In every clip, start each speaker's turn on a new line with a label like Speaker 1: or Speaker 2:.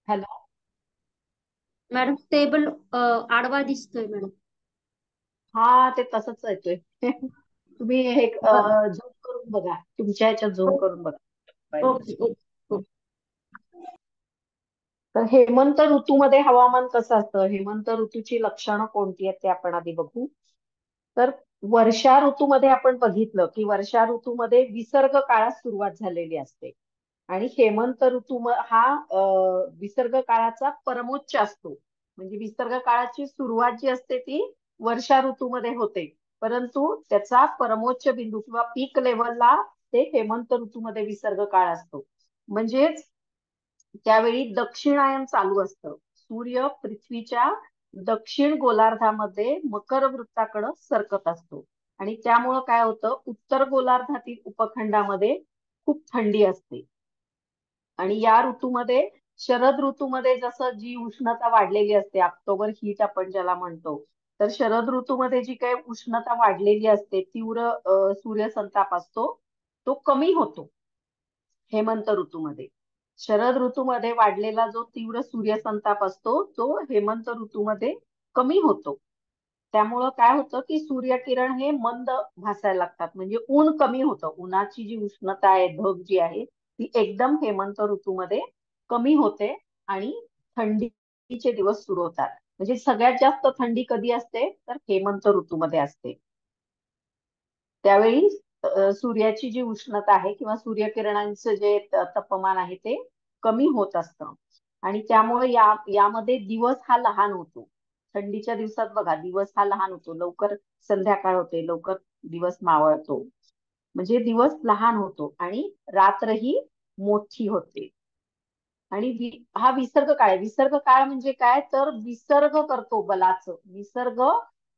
Speaker 1: Hello.
Speaker 2: Madam table आडवा दिसतोय madam.
Speaker 1: हा, ते तसंच येतोय. तुम्ही हे
Speaker 2: बरं.
Speaker 1: झूम करून बघा, तुमच्या ह्याच्यात झूम करून बघा मोबाईल मध्ये.
Speaker 2: Okay okay okay.
Speaker 1: तर हेमंत ऋतूमध्ये हवामान कसं असतं, हेमंत ऋतूची लक्षणं कोणती आहेत ते आपण आधी बघू. तर वर्षा ऋतूमध्ये आपण बघितलं की वर्षा ऋतूमध्ये विसर्ग काळास सुरुवात झालेली असते. आणि हेमंत हा विसर्ग काळाचा परमोच्च असतो. म्हणजे विसर्ग काळाची सुरुवात जी असते ती वर्षा ऋतूमध्ये होते, परंतु त्याचा परमोच्च बिंदू किंवा पीक लेवलला ते हेमंत ऋतूमध्ये विसर्ग काळ असतो. म्हणजेच त्यावेळी दक्षिणायन चालू असतं. सूर्य पृथ्वीच्या दक्षिण गोलार्धामध्ये मकर वृत्ताकडे सरकत असतो. आणि त्यामुळं काय होतं, उत्तर गोलार्धातील उपखंडामध्ये खूप थंडी असते. आणि या ऋतूमध्ये, शरद ऋतूमध्ये जसं जी उष्णता वाढलेली असते, ऑक्टोबर हीट आपण ज्याला म्हणतो, तर शरद ऋतूमध्ये जी काही उष्णता वाढलेली असते, तीव्र सूर्यसंताप असतो, तो कमी होतो हेमंत ऋतूमध्ये. शरद ऋतूमध्ये वाढलेला जो तीव्र सूर्यसंताप असतो तो हेमंत ऋतूमध्ये कमी होतो. त्यामुळं काय होतं की सूर्यकिरण हे मंद भासायला लागतात, म्हणजे ऊन कमी होतं. उन्हाची जी उष्णता आहे, धग जी आहे, ती एकदम हेमंत ऋतूमध्ये कमी होते आणि थंडीचे दिवस सुरू होतात. म्हणजे सगळ्यात जास्त थंडी कधी असते, तर हेमंत ऋतूमध्ये असते. त्यावेळी सूर्याची जी उष्णता आहे किंवा सूर्यकिरणांचं जे तापमान आहे ते कमी होत असतं. आणि त्यामुळे यामध्ये दिवस हा लहान होतो. थंडीच्या दिवसात बघा, दिवस हा लहान होतो, लवकर संध्याकाळ होते, लवकर दिवस मावळतो. म्हणजे दिवस लहान होतो आणि रात्रही मोठी होते. आणि हा विसर्ग काळ आहे. विसर्ग काळ म्हणजे काय, तर विसर्ग करतो बलाचं,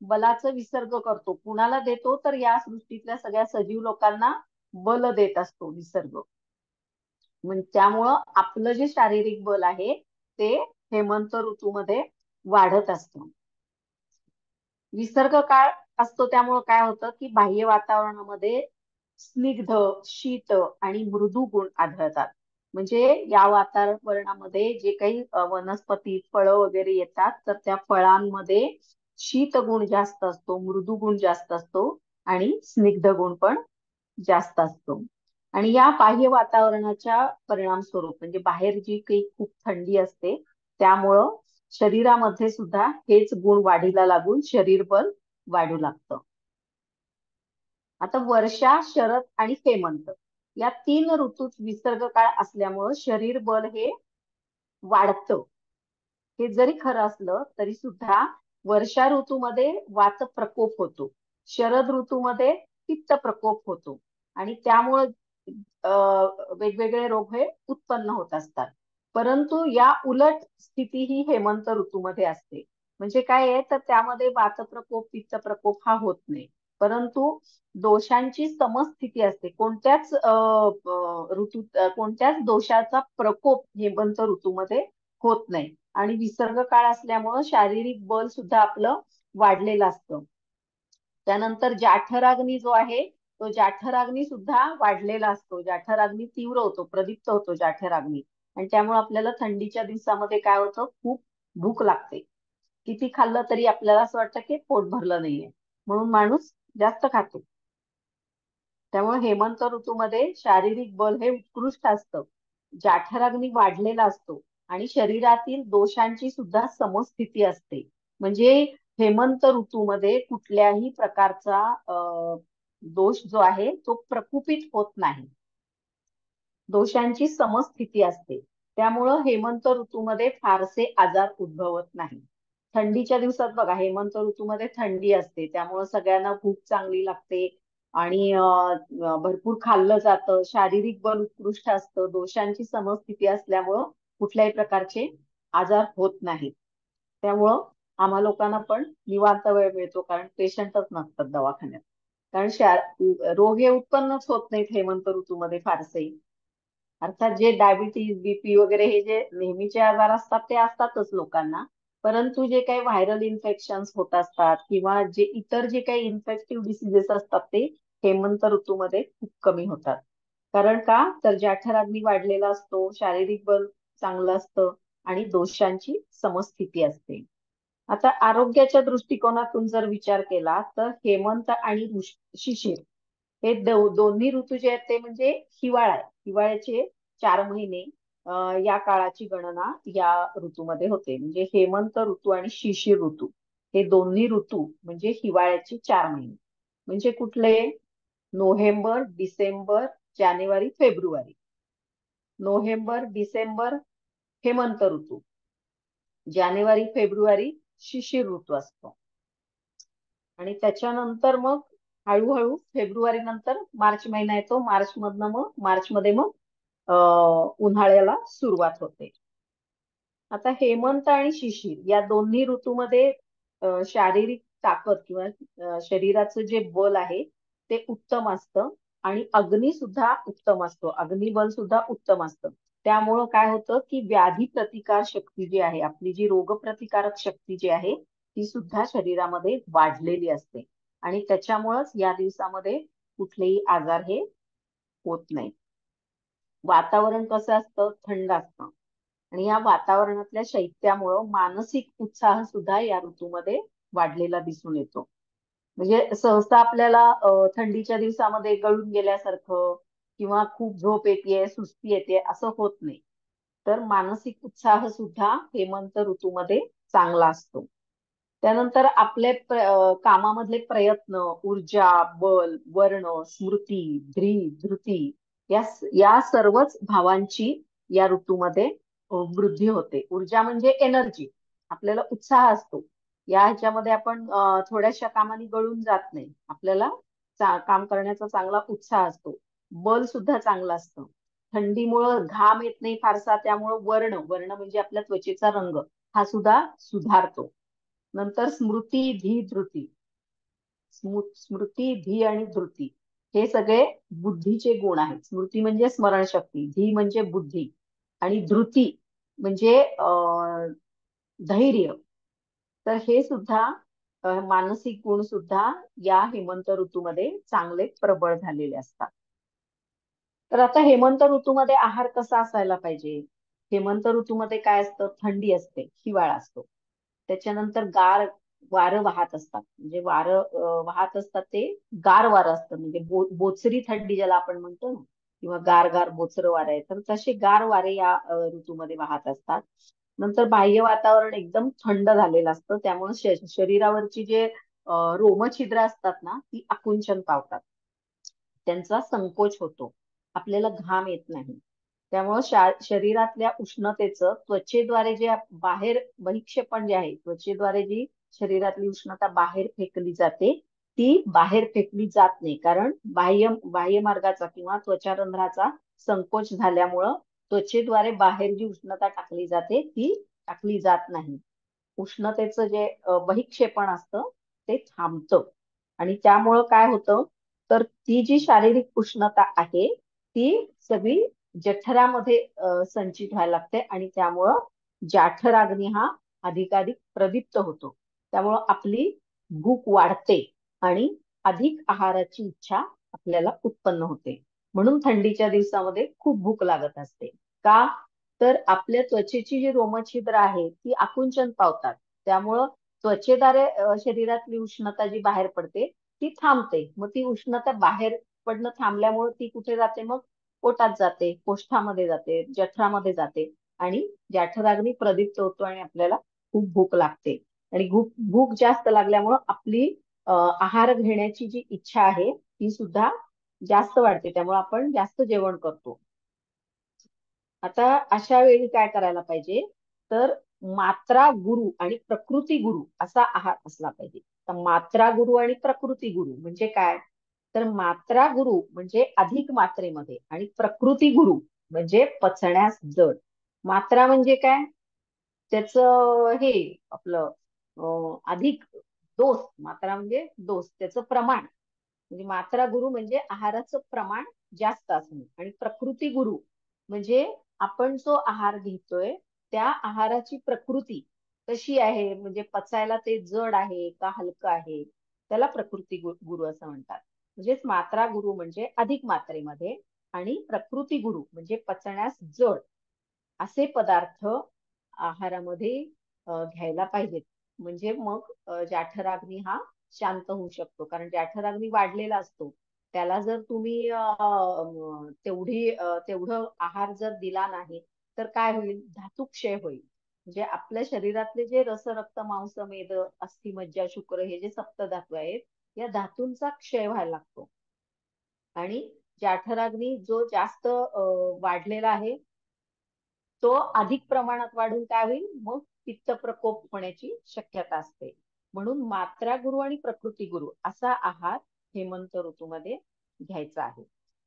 Speaker 1: बलाचं विसर्ग करतो. कुणाला देतो, तर या सृष्टीतल्या सगळ्या सजीव लोकांना बल देत असतो विसर्ग. म्हणजे त्यामुळं आपलं जे शारीरिक बल आहे ते हेमंत ऋतूमध्ये वाढत असतं. विसर्ग काळ असतो त्यामुळं काय होतं की बाह्य वातावरणामध्ये स्निग्ध, शीत आणि मृदू गुण आढळतात. म्हणजे या वातावरणामध्ये जे काही वनस्पती, फळं वगैरे येतात, तर त्या फळांमध्ये शीत गुण जास्त असतो, मृदू गुण जास्त असतो आणि स्निग्ध गुण पण जास्त असतो. आणि या बाह्य वातावरणाच्या परिणाम स्वरूप, म्हणजे बाहेर जी काही खूप थंडी असते, त्यामुळं शरीरामध्ये सुद्धा हेच गुण वाढीला लागून शरीर बल वाढू लागतं. आता वर्षा, शरद आणि हेमंत या तीन ऋतूत विसर्ग काळ असल्यामुळं शरीर बल हे वाढतं. हे जरी खरं असलं तरी सुद्धा वर्षा ऋतूमध्ये वात प्रकोप होतो, शरद ऋतूमध्ये पित्त प्रकोप होतो आणि त्यामुळे वेगवेगळे रोग हे उत्पन्न होत असतात. परंतु या उलट स्थिती ही हेमंत ऋतूमध्ये असते. म्हणजे काय आहे, तर त्यामध्ये वात प्रकोप, पित्त प्रकोप हा होत नाही. परंतु दोषांची समस्थिती असते. कोणत्याच दोषाचा प्रकोप हेमंत ऋतूमध्ये होत नाही. आणि विसर्ग काळ असल्यामुळं शारीरिक बल सुद्धा आपलं वाढलेलं असतं. त्यानंतर जाठराग्नी जो आहे, तो जाठराग्नी सुद्धा वाढलेला असतो. जाठराग्नी तीव्र होतो, प्रदीप्त होतो जाठराग्नी. आणि त्यामुळे आपल्याला थंडीच्या दिवसामध्ये काय होतं, खूप भूक लागते. किती खाल्लं तरी आपल्याला असं वाटतं की पोट भरलं नाहीये, म्हणून माणूस जास्त खातो. त्यामुळे हेमंत ऋतूमध्ये शारीरिक बल हे उत्कृष्ट असतं, जाठराग्नी वाढलेला असतो आणि शरीरातील दोषांची सुद्धा समस्थिती असते. म्हणजे हेमंत ऋतूमध्ये कुठल्याही प्रकारचा दोष जो आहे तो प्रकुपित होत नाही, दोषांची समस्थिती असते. त्यामुळं हेमंत ऋतूमध्ये फारसे आजार उद्भवत नाही. थंडीच्या दिवसात बघा, हेमंत ऋतूमध्ये थंडी असते, त्यामुळं सगळ्यांना भूक चांगली लागते आणि भरपूर खाल्लं जातं, शारीरिक बल उत्कृष्ट असतं, दोषांची समस्थिती असल्यामुळं कुठल्याही प्रकारचे आजार होत नाहीत. त्यामुळं आम्हा लोकांना पण निवांत वेळ मिळतो, कारण पेशंटच नसतात दवाखान्यात. कारण रोग हे उत्पन्नच होत नाहीत हेमंत ऋतूमध्ये फारसे. अर्थात जे डायबिटीज, बीपी वगैरे हे जे नेहमीचे आजार असतात ते असतातच लोकांना, परंतु जे काही व्हायरल इन्फेक्शन होत असतात किंवा जे इतर जे काही इन्फेक्टिव्ह डिसिजेस असतात ते हेमंत ऋतूमध्ये खूप कमी होतात. कारण का, तर जठराग्नी वाढलेला असतो, शारीरिक बल चांगलं असतं आणि दोषांची समस्थिती असते. आता आरोग्याच्या दृष्टिकोनातून जर विचार केला तर हेमंत आणि शिशिर हे दोन्ही ऋतू जे आहेत ते म्हणजे हिवाळा आहे. हिवाळ्याचे 4 महिने या काळाची गणना या ऋतूमध्ये होते. म्हणजे हेमंत ऋतू आणि शिशिर ऋतू हे दोन्ही ऋतू म्हणजे हिवाळ्याचे 4 महिने. म्हणजे कुठले? नोव्हेंबर, डिसेंबर, जानेवारी, फेब्रुवारी. नोव्हेंबर, डिसेंबर हेमंत ऋतू, जानेवारी, फेब्रुवारी शिशिर ऋतू असतो. आणि त्याच्यानंतर मग हळूहळू फेब्रुवारी नंतर मार्च महिना येतो. मार्च मध्ये मग उन्हाळ्याला सुरुवात होते. आता हेमंत आणि शिशिर या दोन्ही ऋतूमध्ये शारीरिक ताकद किंवा शरीराचं जे बल आहे ते उत्तम असतं आणि अग्नी सुद्धा उत्तम असतो. अग्निबल सुद्धा उत्तम असतं. त्यामुळं काय होतं की व्याधी प्रतिकार शक्ती जी आहे, आपली जी रोगप्रतिकारक शक्ती जी आहे ती सुद्धा शरीरामध्ये वाढलेली असते आणि त्याच्यामुळंच या दिवसामध्ये कुठलेही आजार हे होत नाही. वातावरण कसं असतं? थंड असतं आणि या वातावरणातल्या शैत्यामुळं मानसिक उत्साह सुद्धा या ऋतूमध्ये वाढलेला दिसून येतो. म्हणजे सहसा आपल्याला थंडीच्या दिवसामध्ये गळून गेल्यासारखं किंवा खूप झोप येते, सुस्ती येते असं होत नाही. तर मानसिक उत्साह सुद्धा हेमंत ऋतूमध्ये चांगला असतो. त्यानंतर आपले कामामधले प्रयत्न, ऊर्जा, बल, वर्ण, स्मृती, धृती या सर्वच भावांची या ऋतूमध्ये वृद्धी होते. ऊर्जा म्हणजे एनर्जी, आपल्याला उत्साह असतो. या ह्याच्यामध्ये आपण थोड्याशा कामाने गळून जात नाही. आपल्याला काम करण्याचा चांगला उत्साह असतो. बल सुद्धा चांगलं असतं. थंडीमुळं घाम येत नाही फारसा, त्यामुळं वर्ण म्हणजे आपल्या त्वचेचा रंग हा सुद्धा सुधारतो. नंतर स्मृती, धी आणि धृती हे सगळे बुद्धीचे गुण आहेत. स्मृती म्हणजे स्मरणशक्ती, धी म्हणजे बुद्धी आणि धृती म्हणजे धैर्य. तर हे सुद्धा मानसिक गुण सुद्धा या हेमंत ऋतूमध्ये चांगले प्रबळ झालेले असतात. तर आता हेमंत ऋतूमध्ये आहार कसा असायला पाहिजे? हेमंत ऋतूमध्ये काय असतं? थंडी असते, हिवाळा असतो. त्याच्यानंतर गार वारं वाहत असतात. म्हणजे वारं वाहत असतात ते गार वारं असतं. म्हणजे बोचरी थंडी ज्याला आपण म्हणतो ना, किंवा गार गार बोचरं वारं आहे, तर तसे गार वारे या ऋतूमध्ये वाहत असतात. नंतर बाह्य वातावरण एकदम थंड झालेलं असतं. त्यामुळे शरीरावरची जे रोमछिद्र असतात ना ती आकुंचन पावतात. त्यांचा संकोच होतो. आपल्याला घाम येत नाही. त्यामुळं शरीरातल्या उष्णतेचं त्वचेद्वारे जे बाहेर बहिक्षेपण जे आहे, त्वचेद्वारे जी शरीरातली उष्णता बाहेर फेकली जाते ती बाहेर फेकली जात नाही. कारण बाह्य मार्गाचा किंवा त्वचारंध्राचा संकोच झाल्यामुळं त्वचेद्वारे बाहेर जी उष्णता टाकली जाते ती टाकली जात नाही. उष्णतेचं जे बहिक्षेपण असतं ते थांबतं आणि त्यामुळं काय होतं, तर ती जी शारीरिक उष्णता आहे ती सगळी जठरामध्ये संचित व्हायला लागते आणि त्यामुळं जाठराग्नी हा अधिकाधिक प्रदीप्त होतो. त्यामुळं आपली भूक वाढते आणि अधिक आहाराची इच्छा आपल्याला उत्पन्न होते. म्हणून थंडीच्या दिवसामध्ये खूप भूक लागत असते. का? तर आपल्या त्वचेची जी रोमछिद्र आहे ती आकुंचन पावतात. त्यामुळं त्वचेद्वारे शरीरातली उष्णता जी बाहेर पडते ती थांबते. मग ती उष्णता बाहेर पडणं थांबल्यामुळे ती कुठे जाते? मग पोटात जाते, कोष्ठामध्ये जाते, जठरामध्ये जाते आणि जठराग्नी प्रदीप्त होतो आणि आपल्याला खूप भूक लागते. आणि भूक जास्त लागल्यामुळं आपली आहार घेण्याची जी इच्छा आहे ती सुद्धा जास्त वाढते. त्यामुळे आपण जास्त जेवण करतो. आता अशा वेळी काय करायला पाहिजे? तर मात्रा गुरु आणि प्रकृती गुरु असा आहार असला पाहिजे. तर मात्रा गुरु आणि प्रकृती गुरु म्हणजे काय? तर मात्रा गुरु म्हणजे अधिक मात्रेमध्ये आणि प्रकृती गुरु म्हणजे पचण्यास जड. मात्रा म्हणजे काय? त्याचं हे आपलं अधिक डोस. मात्रा म्हणजे डोस, त्याचं प्रमाण. म्हणजे मात्रा गुरु म्हणजे आहाराचं प्रमाण जास्त असणे आणि प्रकृती गुरु म्हणजे आपण जो आहार घेतोय त्या आहाराची प्रकृती कशी आहे, म्हणजे पचायला ते जड आहे का हलकं आहे, त्याला प्रकृती गुरु असं म्हणतात. म्हणजेच मात्रा गुरु म्हणजे अधिक मात्रेमध्ये आणि प्रकृती गुरु म्हणजे पचण्यास जड असे पदार्थ आहारामध्ये घ्यायला पाहिजेत. म्हणजे मग जठराग्नी हा शांत होऊ शकतो. कारण जठराग्नी वाढलेला असतो. त्याला जर तुम्ही तेवढं आहार जर दिला नाही तर काय होईल? धातुक्षय होईल. म्हणजे आपल्या शरीरातले जे रस, रक्त, मांस, मेद, अस्थि, मज्जा, शुक्र हे जे सप्तधातू आहेत, या धातूंचा क्षय व्हायला लागतो. आणि जठराग्नी जो जास्त वाढलेला आहे तो अधिक प्रमाणात वाढून काय होईल? मग पित्त प्रकोप होण्याची शक्यता असते. म्हणून मात्रा गुरु आणि प्रकृती गुरु असा आहार हेमंत ऋतूमध्ये घ्यायचा आहे.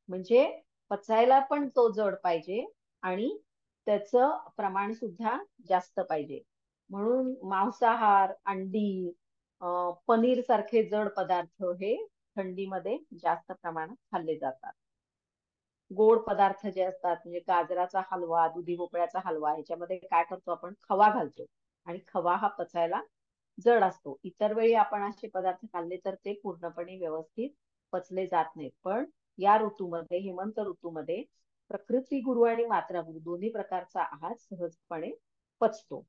Speaker 1: म्हणजे पचायला पण तो जड पाहिजे आणि त्याचं प्रमाण सुद्धा जास्त पाहिजे. म्हणून मांसाहार, अंडी, पनीर सारखे जड पदार्थ हे थंडीमध्ये जास्त प्रमाणात खाल्ले जातात. गोड पदार्थ जे असतात म्हणजे गाजराचा हलवा, दुधी भोपळ्याचा हलवा ह्याच्यामध्ये काय करतो आपण? खवा घालतो. आणि खवा हा पचायला जड असतो. इतर वेळी आपण असे पदार्थ खाल्ले तर ते पूर्णपणे व्यवस्थित पचले जात नाहीत. पण या ऋतूमध्ये, हेमंत ऋतूमध्ये प्रकृती गुरु आणि मात्रा गुरु दोन्ही प्रकारचा आहार सहजपणे पचतो.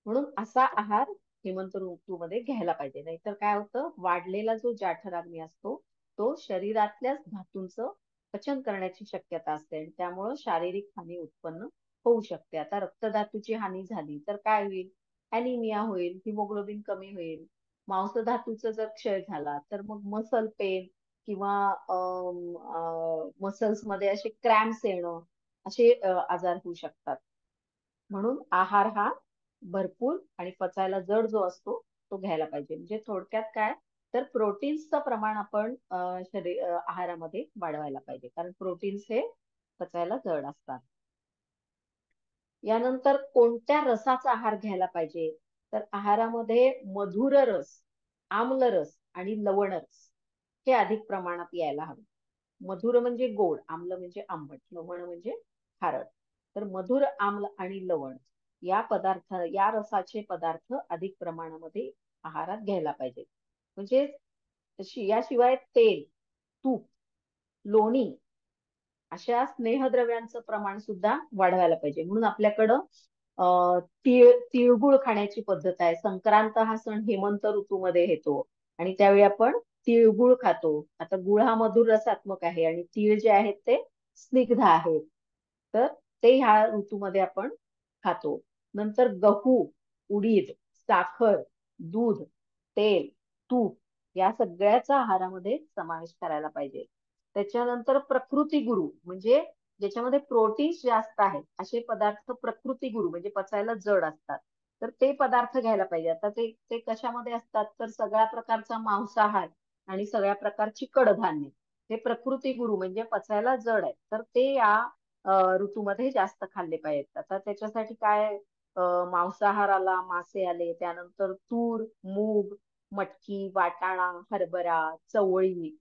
Speaker 1: म्हणून असा आहार हेमंत ऋतूमध्ये घ्यायला पाहिजे. नाहीतर काय होतं? वाढलेला जो जठराग्नी असतो तो शरीरातल्याच धातूंचं पचन करण्याची शक्यता असते आणि त्यामुळं शारीरिक हानी उत्पन्न होऊ शकते. आता रक्तधातूची हानी झाली तर काय होईल? अॅनिमिया होईल, हिमोग्लोबिन कमी होईल. मांसधातूचा जर क्षय झाला तर मग मसल पेन किंवा मसल्स मध्ये असे क्रॅम्प्स येणं असे आजार होऊ शकतात. म्हणून आहार हा भरपूर आणि पचायला जड जो असतो तो घ्यायला पाहिजे. म्हणजे थोडक्यात काय तर प्रोटीन्सचं प्रमाण आपण आहारामध्ये वाढवायला पाहिजे. कारण प्रोटीन्स हे पचायला जड असतात. यानंतर कोणत्या रसाचा आहार घ्यायला पाहिजे? तर आहारामध्ये मधुर रस, आम्ल रस आणि लवण रस हे अधिक प्रमाणात यायला हवे. मधुर म्हणजे गोड, आम्ल म्हणजे आंबट, लवण म्हणजे खारट. तर मधुर, आम्ल आणि लवण या रसाचे पदार्थ अधिक प्रमाणामध्ये आहारात घ्यायला पाहिजे. म्हणजे याशिवाय तेल, तूप, लोणी अशा स्नेहद्रव्यांचं प्रमाण सुद्धा वाढवायला पाहिजे. म्हणून आपल्याकडं तिळगुळ खाण्याची पद्धत आहे. संक्रांत हा सण हेमंत ऋतूमध्ये येतो आणि त्यावेळी आपण तिळगुळ खातो. आता गुळ हा मधुर रसात्मक आहे आणि तीळ जे आहेत ते स्निग्ध आहेत. तर ते ह्या ऋतूमध्ये आपण खातो. नंतर गहू, उडीद, साखर, दूध, तेल, तूप या सगळ्याचा आहारामध्ये समावेश करायला पाहिजे. त्याच्यानंतर प्रकृती गुरु म्हणजे ज्याच्यामध्ये प्रोटीन्स जास्त आहेत असे पदार्थ प्रकृती गुरु म्हणजे पचायला जड असतात. तर ते पदार्थ घ्यायला पाहिजे. आता ते ते कशामध्ये असतात? तर सगळ्या प्रकारचा मांसाहार आणि सगळ्या प्रकारची कडधान्य हे प्रकृती गुरु म्हणजे पचायला जड आहे. तर ते या ऋतूमध्ये जास्त खाल्ले पाहिजेत. आता त्याच्यासाठी काय मांसाहाराला मासे आले, त्यानंतर तूर, मूग, मटकी, वाटाणा, हरभरा, चवळी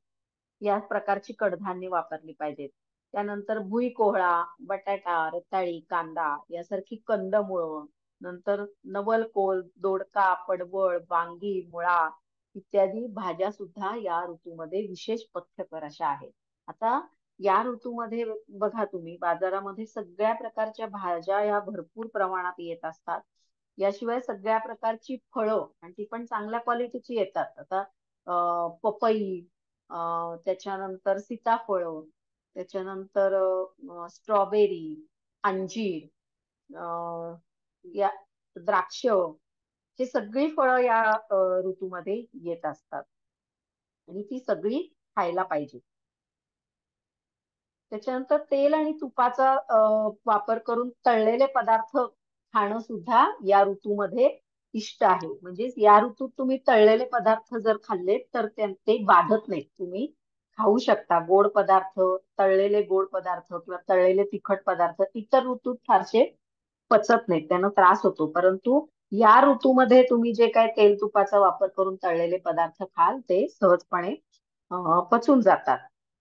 Speaker 1: या प्रकारची कडधान्य वापरली पाहिजेत. त्यानंतर भुईकोहळा, बटाटा, रताळी, कांदा यासारखी कंदमुळं, नंतर नवलकोल, दोडका, पडवळ, वांगी, मुळा इत्यादी भाज्या सुद्धा या ऋतूमध्ये विशेष पथ्यकर अशा आहेत. आता या ऋतूमध्ये बघा तुम्ही बाजारामध्ये सगळ्या प्रकारच्या भाज्या या भरपूर प्रमाणात येत असतात. याशिवाय सगळ्या प्रकारची फळं आणि ती पण चांगल्या क्वालिटीची येतात. आता पपई, त्याच्यानंतर सीताफळ, त्याच्यानंतर स्ट्रॉबेरी, अंजीर, अ, या द्राक्ष हे सगळी फळं या ऋतूमध्ये येत असतात आणि ती सगळी खायला पाहिजे. त्याच्यानंतर तेल आणि तुपाचा वापर करून तळलेले पदार्थ खाणं सुद्धा या ऋतूमध्ये इष्ट आहे. म्हणजे या ऋतूत तुम्ही तळलेले पदार्थ जर खाल्ले तर ते बाधत नाहीत. तुम्ही खाऊ शकता गोड पदार्थ, तळलेले गोड पदार्थ किंवा तळलेले तिखट पदार्थ इतर ऋतूत फारसे पचत नाहीत, त्यांना त्रास होतो. परंतु या ऋतूमध्ये तुम्ही जे काय तेल तुपाचा वापर करून तळलेले पदार्थ खाल ते सहजपणे पचून जातात.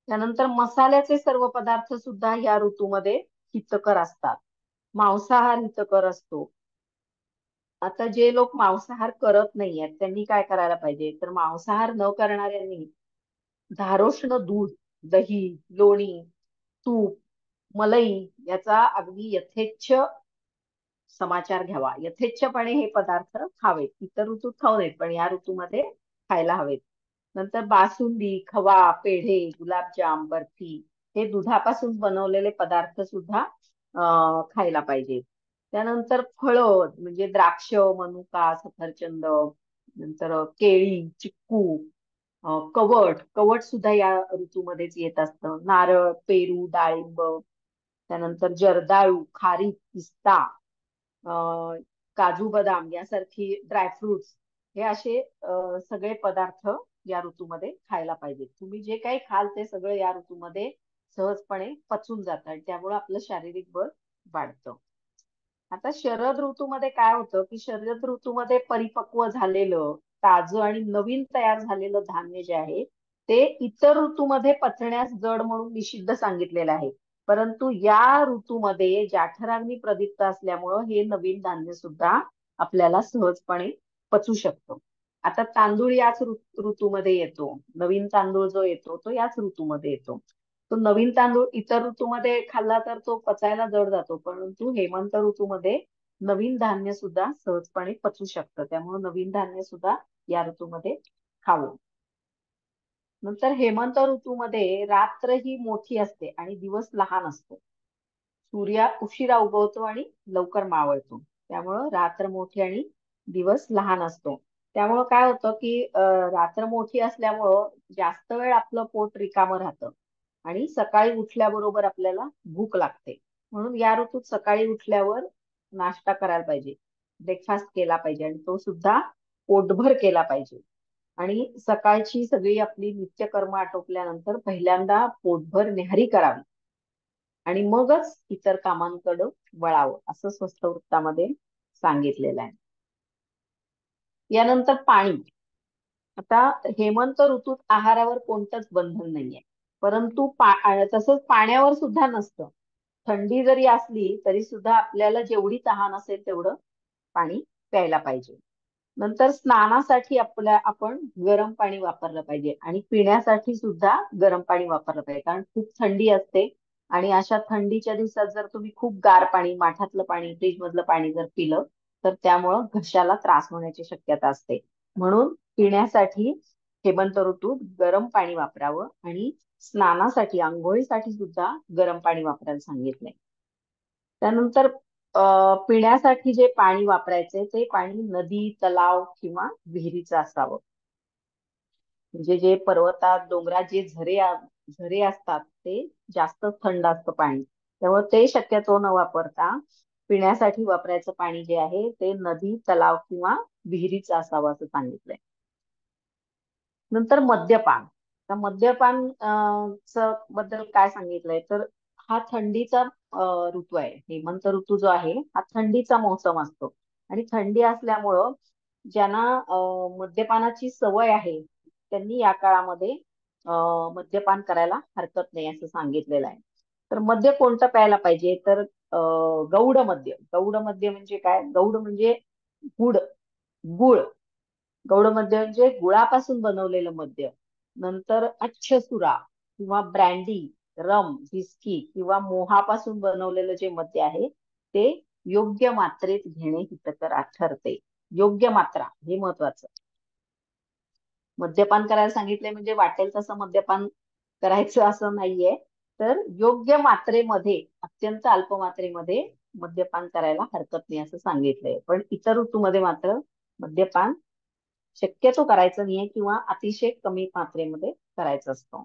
Speaker 1: त्यानंतर मसाल्याचे सर्व पदार्थ सुद्धा या ऋतूमध्ये हितकर असतात. मांसाहार हितकर असतो. आता जे लोक मांसाहार करत नाहीयेत त्यांनी काय करायला पाहिजे? तर मांसाहार न करणाऱ्यांनी धारोष्ण दूध, दही, लोणी, तूप, मलई याचा अगदी यथेच्छ समाचार घ्यावा, यथेच्छपणे हे पदार्थ खावेत. इतर ऋतूत खाऊ नयेत पण या ऋतूमध्ये खायला हवेत. नंतर बासुंदी, खवा, पेढे, गुलाबजाम, बर्फी हे दुधापासून बनवलेले पदार्थ सुद्धा खायला पाहिजे. त्यानंतर फळं म्हणजे द्राक्ष, मनुका, सफरचंद, नंतर केळी, चिक्कू, कवठ सुद्धा या ऋतूमध्येच येत असतं. नारळ, पेरू, डाळिंब, त्यानंतर जर्दाळू, खारीक, पिस्ता, काजू, बदाम यासारखी ड्रायफ्रुट्स हे असे सगळे पदार्थ या ऋतूमध्ये खायला पाहिजे. तुम्ही जे काही खाल ते सगळं या ऋतूमध्ये सहजपणे पचून जातं आणि त्यामुळे आपलं शारीरिक बळ वाढतं. आता शरद ऋतूमध्ये काय होतं की शरद ऋतूमध्ये परिपक्व झालेलं ताजं आणि नवीन तयार झालेलं धान्य जे आहे ते इतर ऋतूमध्ये पचण्यास जड म्हणून निषिद्ध सांगितलेलं आहे. परंतु या ऋतूमध्ये जाठराग्नी प्रदीप्त असल्यामुळं हे नवीन धान्य सुद्धा आपल्याला सहजपणे पचू शकतं. आता तांदूळ याच ऋतूमध्ये येतो. नवीन तांदूळ जो येतो तो याच ऋतूमध्ये येतो. तो नवीन तांदूळ इतर ऋतूमध्ये खाल्ला तर तो पचायला जड जातो, परंतु हेमंत ऋतूमध्ये नवीन धान्य सुद्धा सहजपणे पचू शकतं. त्यामुळे नवीन धान्य सुद्धा या ऋतूमध्ये खावं. नंतर हेमंत ऋतूमध्ये रात्र ही मोठी असते आणि दिवस लहान असतो. सूर्य उशिरा उगवतो आणि लवकर मावळतो. त्यामुळं रात्र मोठी आणि दिवस लहान असतो. त्यामुळं काय होतं की रात्र मोठी असल्यामुळं जास्त वेळ आपलं पोट रिकामं राहतं आणि सकाळी उठल्याबरोबर आपल्याला भूक लागते. म्हणून या ऋतूत सकाळी उठल्यावर नाश्ता करायला पाहिजे, ब्रेकफास्ट केला पाहिजे आणि तो सुद्धा पोटभर केला पाहिजे. आणि सकाळची सगळी आपली नित्यकर्म आटोपल्यानंतर पहिल्यांदा पोटभर न्याहारी करावी आणि मगच इतर कामांकडे वळावं असं स्वस्त वृत्तामध्ये सांगितलेलं आहे. यानंतर पाणी. आता हेमंत ऋतूत आहारावर कोणतंच बंधन नाहीये, परंतु तसंच पाण्यावर सुद्धा नसतं. थंडी जरी असली तरी सुद्धा आपल्याला जेवढी तहान असेल तेवढं पाणी प्यायला पाहिजे. नंतर स्नानासाठी आपण गरम पाणी वापरलं पाहिजे आणि पिण्यासाठी सुद्धा गरम पाणी वापरलं पाहिजे, कारण खूप थंडी असते आणि अशा थंडीच्या दिवसात जर तुम्ही खूप गार पाणी, माठातलं पाणी, फ्रीज मधलं पाणी जर पिलं तर त्यामुळं घशाला त्रास होण्याची शक्यता असते. म्हणून पिण्यासाठी हेमंत ऋतूत गरम पाणी वापरावं आणि स्नानासाठी, आंघोळीसाठी सुद्धा गरम पाणी वापरायला सांगितलंय. त्यानंतर पिण्यासाठी जे पाणी वापरायचे ते पाणी नदी, तलाव किंवा विहिरीचं असावं. म्हणजे जे पर्वतात, डोंगरात जे झरे असतात ते जास्त थंड असतं पाणी. त्यामुळे ते शक्यतो न वापरता पिण्यासाठी वापरायचं पाणी जे आहे ते नदी, तलाव किंवा विहिरीचं असावं असं सांगितलंय. नंतर मद्यपान. तर मद्यपान बद्दल काय सांगितलंय तर हा थंडीचा ऋतू आहे. हेमंत ऋतू जो आहे हा थंडीचा मोसम असतो आणि थंडी असल्यामुळं ज्यांना मद्यपानाची सवय आहे त्यांनी या काळामध्ये मद्यपान करायला हरकत नाही असं सांगितलेलं आहे. तर मद्य कोणतं प्यायला पाहिजे तर गौड मद्य. गौड मद्य म्हणजे काय? गौड म्हणजे गुड, गुळ. गौड मद्य म्हणजे गुळापासून बनवलेलं मद्य. नंतर अच्छसुरा किंवा ब्रँडी, रम, विस्की किंवा मोहापासून बनवलेलं जे मद्य आहे ते योग्य मात्रेत घेणे हितकर ठरते. योग्य मात्रा हे महत्वाचं. मद्यपान करायला सांगितले म्हणजे वाटेल तसं मद्यपान करायचं असं नाहीये, तर योग्य मात्रेमध्ये, अत्यंत अल्प मात्रेमध्ये मद्यपान करायला हरकत नाही असं सांगितलंय. पण इतर ऋतूमध्ये मात्र मद्यपान शक्यतो करायचं नाहीये किंवा अतिशय कमी मात्रेमध्ये करायचं असतं.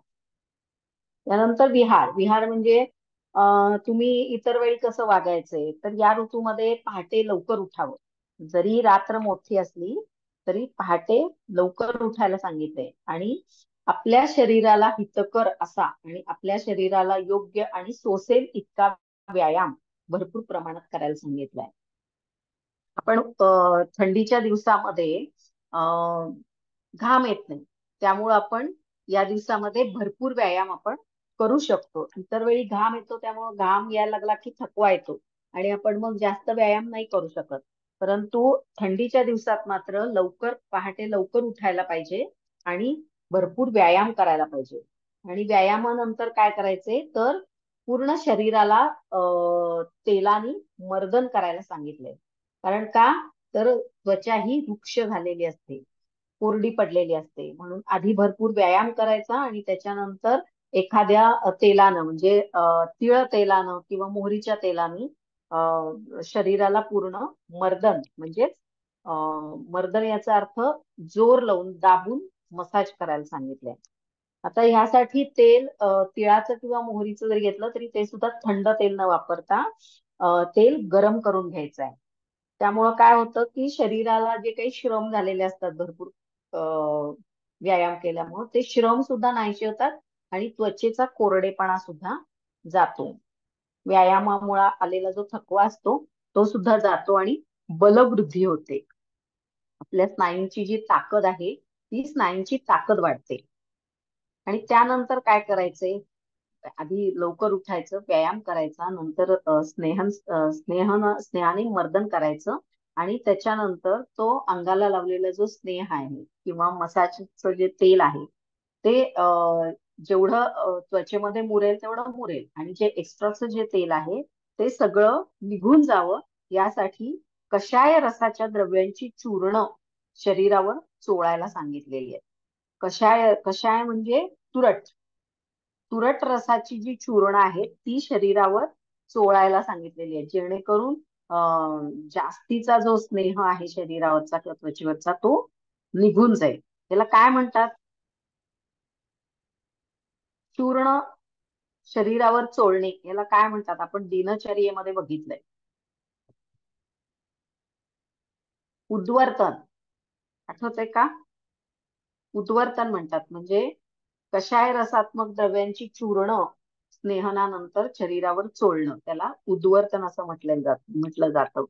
Speaker 1: त्यानंतर विहार. विहार म्हणजे तुम्ही इतर वेळी कसं वागायचंय तर या ऋतूमध्ये पहाटे लवकर उठावं. जरी रात्र मोठी असली तरी पहाटे लवकर उठायला सांगितलंय आणि आपल्या शरीराला हितकर असा आणि आपल्या शरीराला योग्य आणि सोसेल इतका व्यायाम भरपूर प्रमाणात करायला सांगितलाय. आपण थंडीच्या दिवसामध्ये घाम येत नाही, त्यामुळं आपण या दिवसामध्ये भरपूर व्यायाम आपण करू शकतो. इतर वेळी घाम येतो त्यामुळे घाम यायला लागला की थकवा येतो आणि आपण मग जास्त व्यायाम नाही करू शकत. परंतु थंडीच्या दिवसात मात्र पहाटे लवकर उठायला पाहिजे आणि भरपूर व्यायाम करायला पाहिजे. आणि व्यायामानंतर काय करायचे तर पूर्ण शरीराला तेलाने मर्दन करायला सांगितलंय. कारण का, तर त्वचा ही रुक्ष झालेली असते, कोरडी पडलेली असते. म्हणून आधी भरपूर व्यायाम करायचा आणि त्याच्यानंतर एखाद्या तेलानं म्हणजे तिळ तेलानं किंवा मोहरीच्या तेलाने शरीराला पूर्ण मर्दन म्हणजेच मर्दन याचा अर्थ जोर लावून दाबून मसाज करायला सांगितलंय. आता ह्यासाठी तेल तिळाचं किंवा मोहरीचं जरी घेतलं तरी ते सुद्धा थंड तेल न वापरता तेल गरम करून घ्यायचं आहे. त्यामुळं काय होतं की शरीराला जे काही श्रम झालेले असतात भरपूर व्यायाम केल्यामुळे ते श्रम सुद्धा नाहीसे होतात आणि त्वचेचा कोरडेपणा सुद्धा जातो. व्यायामामुळे आलेला जो थकवा असतो तो सुद्धा जातो आणि बलवृद्धी होते. आपल्या स्नायूंची जी ताकद आहे ती स्नायूंची ताकद वाढते. आणि त्यानंतर काय करायचंय, आधी लवकर उठायचं, व्यायाम करायचा, नंतर स्नेहाने मर्दन करायचं आणि त्याच्यानंतर तो अंगाला लावलेला जो स्नेह आहे किंवा मसाजचं जे तेल आहे ते जेवढं त्वचेमध्ये मुरेल तेवढं मुरेल आणि जे एक्स्ट्राचं जे तेल आहे ते सगळं निघून जावं यासाठी कषाय रसाच्या द्रव्यांची चूर्ण शरीरावर चोळायला सांगितलेली आहे. कषाय कषाय म्हणजे तुरट तुरट रसाची जी चूर्ण आहे ती शरीरावर चोळायला सांगितलेली आहे, जेणेकरून जास्तीचा जो स्नेह आहे शरीरावरचा किंवा त्वचेवरचा तो निघून जाईल. त्याला काय म्हणतात? चूर्ण शरीरावर चोळणे याला काय म्हणतात? आपण दिनचर्येमध्ये बघितलंय. उद्वर्तन, आठवतंय का? उद्वर्तन म्हणतात. म्हणजे कषाय रसात्मक द्रव्यांची चूर्ण स्नेहनानंतर शरीरावर चोळणं त्याला उद्वर्तन असं म्हटलं जातं.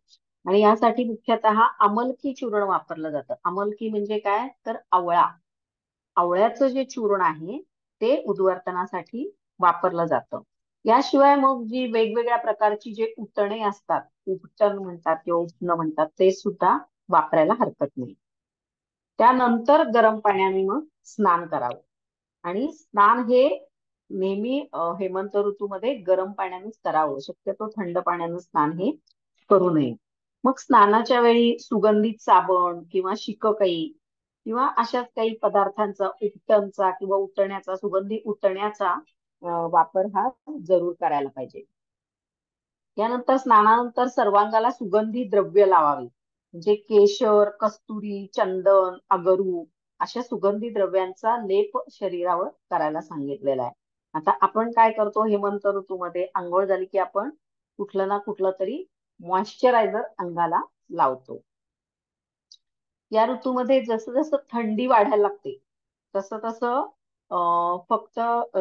Speaker 1: आणि यासाठी मुख्यतः अमलकी चूर्ण वापरलं जातं. अमलकी म्हणजे काय, तर आवळा. आवळ्याचं जे चूर्ण आहे ते उद्वर्तनासाठी वापरलं जातं. याशिवाय मग जी वेगवेगळ्या प्रकारची जे उटणे असतात, उपटन म्हणतात किंवा उपटणं म्हणतात, ते सुद्धा वापरायला हरकत नाही. त्यानंतर गरम पाण्याने मग स्नान करावं. आणि स्नान हे नेहमी हेमंत ऋतूमध्ये गरम पाण्यानेच करावं. शक्यतो थंड पाण्यानं स्नान हे करू नये. मग स्नानाच्या वेळी सुगंधित साबण किंवा शिककाई किंवा अशाच काही पदार्थांचा उपटनचा किंवा उटण्याचा सुगंधी उटण्याचा वापर हा जरूर करायला पाहिजे. यानंतर स्नानानंतर सर्वांगाला सुगंधी द्रव्य लावावी. म्हणजे केशर, कस्तुरी, चंदन, अगरू अशा सुगंधी द्रव्यांचा लेप शरीरावर करायला सांगितलेला आहे. आता आपण काय करतो, हेमंत ऋतूमध्ये आंघोळ झाली की आपण कुठलं ना कुठलं तरी मॉइश्चरायझर अंगाला लावतो. या ऋतूमध्ये जसं जसं थंडी वाढायला लागते तसं तसं फक्त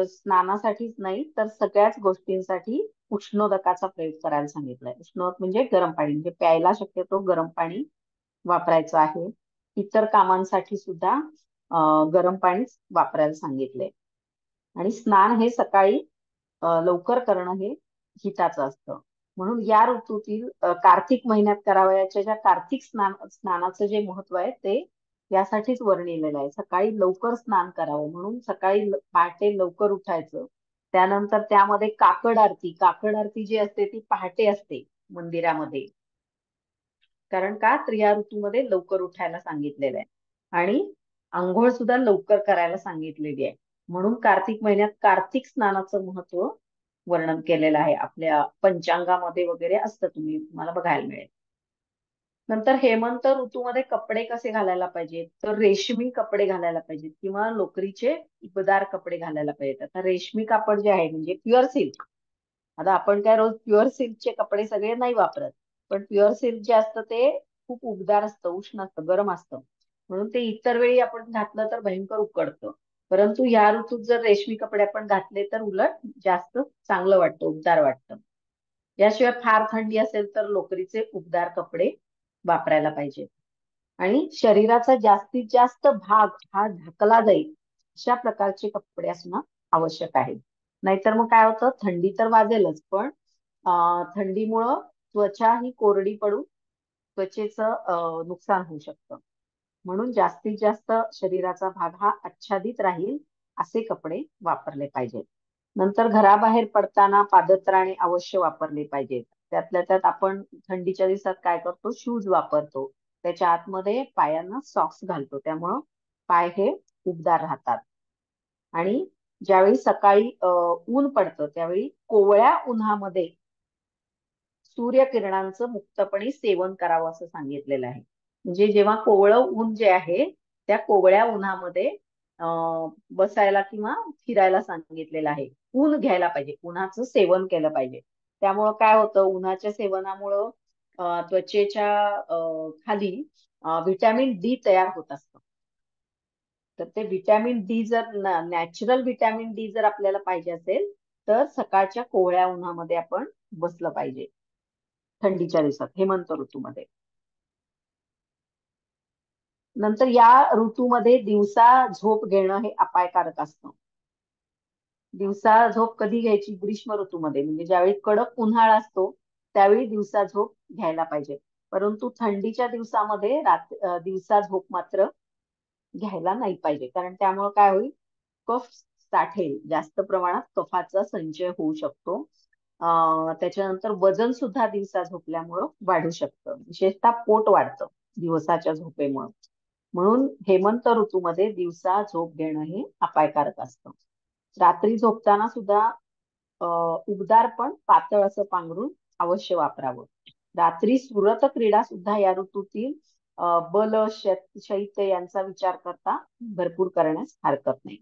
Speaker 1: स्नानासाठीच नाही तर सगळ्याच गोष्टींसाठी उष्णोदकाचा प्रयोग करायला सांगितलाय. उष्णोदक म्हणजे गरम पाणी, म्हणजे प्यायला शक्यतो गरम पाणी वापरायचं आहे. इतर कामांसाठी सुद्धा गरम पाणीच वापरायला सांगितलंय. आणि स्नान हे सकाळी लवकर करणं हे हिताचं असतं. म्हणून या ऋतूतील कार्तिक महिन्यात करावयाच्या ज्या कार्तिक स्नानाचं जे महत्व आहे ते यासाठीच वर्णिलेलं आहे. सकाळी लवकर स्नान करावं म्हणून सकाळी पहाटे लवकर उठायचं. त्यानंतर त्यामध्ये काकड आरती जी असते ती पहाटे असते मंदिरामध्ये. कारण का, तर या ऋतूमध्ये लवकर उठायला सांगितलेलं आहे. आणि आंघोळ सुद्धा लवकर करायला सांगितलेली आहे. म्हणून कार्तिक महिन्यात कार्तिक स्नानाचं महत्व वर्णन केलेलं आहे. आपल्या पंचांगामध्ये वगैरे असतं, तुम्हाला बघायला मिळेल. नंतर हेमंत ऋतूमध्ये कपडे कसे घालायला पाहिजेत, तर रेशमी कपडे घालायला पाहिजेत किंवा लोकरीचे इबदार कपडे घालायला पाहिजेत. आता रेशमी कापड जे आहे म्हणजे प्युअर सिल्क, आता आपण काय रोज प्युअर सिल्कचे कपडे सगळे नाही वापरत, पण प्युअर सिल्क जे असतं ते खूप उबदार असतं, उष्ण असतं, गरम असतं. म्हणून ते इतर वेळी आपण घातलं तर भयंकर उकडतं. परंतु या ऋतूत जर रेशमी कपडे आपण घातले तर उलट जास्त चांगलं वाटतं, उबदार वाटतं. याशिवाय फार थंडी असेल तर लोकरीचे उबदार कपडे वापरायला पाहिजे. आणि शरीराचा जास्तीत जास्त भाग हा झाकला जाईल अशा प्रकारचे कपडे असणं आवश्यक आहे. नाहीतर मग काय होतं, थंडी तर वाजेलच पण थंडीमुळं त्वचा ही कोरडी पडून त्वचेचं नुकसान होऊ शकतं. म्हणून जास्तीत जास्त शरीराचा भाग हा आच्छादित राहील असे कपडे वापरले पाहिजेत. नंतर घराबाहेर पडताना पादत्राणे अवश्य वापरले पाहिजेत. त्यातल्या त्यात आपण थंडीच्या दिवसात काय करतो, शूज वापरतो. त्याच्या आतमध्ये पायांना सॉक्स घालतो, त्यामुळं पाय हे उबदार राहतात. आणि ज्यावेळी सकाळी ऊन पडतं त्यावेळी कोवळ्या उन्हामध्ये सूर्यकिरणांचं मुक्तपणे सेवन करावं असं सांगितलेलं आहे. म्हणजे जेव्हा कोवळं ऊन जे आहे त्या कोवळ्या उन्हामध्ये बसायला किंवा फिरायला सांगितलेलं आहे. ऊन घ्यायला पाहिजे, उन्हाचं सेवन केलं पाहिजे. त्यामुळं काय होतं, उन्हाच्या सेवनामुळं त्वचेच्या खाली व्हिटॅमिन डी तयार होत असतं. तर ते व्हिटॅमिन डी जर नॅचरल व्हिटॅमिन डी जर आपल्याला पाहिजे असेल तर सकाळच्या कोवळ्या उन्हामध्ये आपण बसलं पाहिजे थंडीच्या दिवसात, हेमंत ऋतूमध्ये. नंतर या ऋतूमध्ये दिवसा झोप घेणं हे अपायकारक असतं. दिवसा झोप कधी घ्यायची, ग्रीष्म ऋतूमध्ये, म्हणजे ज्यावेळी कडक उन्हाळा असतो त्यावेळी दिवसा झोप घ्यायला पाहिजे. परंतु थंडीच्या दिवसामध्ये दिवसा झोप मात्र घ्यायला नाही पाहिजे, कारण त्यामुळे काय होईल, कफ साठेल, जास्त प्रमाणात कफाचा संचय होऊ शकतो. त्याच्यानंतर वजन सुद्धा दिवसा झोपल्यामुळं वाढू शकतं, विशेषतः पोट वाढतं दिवसाच्या झोपेमुळं. म्हणून हेमंत ऋतूमध्ये दिवसा झोप घेणं हे अपायकारक असतं. रात्री झोपताना सुद्धा उबदार पण पातळ असं पांघरूण अवश्य वापरावं. रात्री सुरत क्रीडा सुद्धा या ऋतूतील बल शैत्य यांचा विचार करता भरपूर करण्यास हरकत नाही.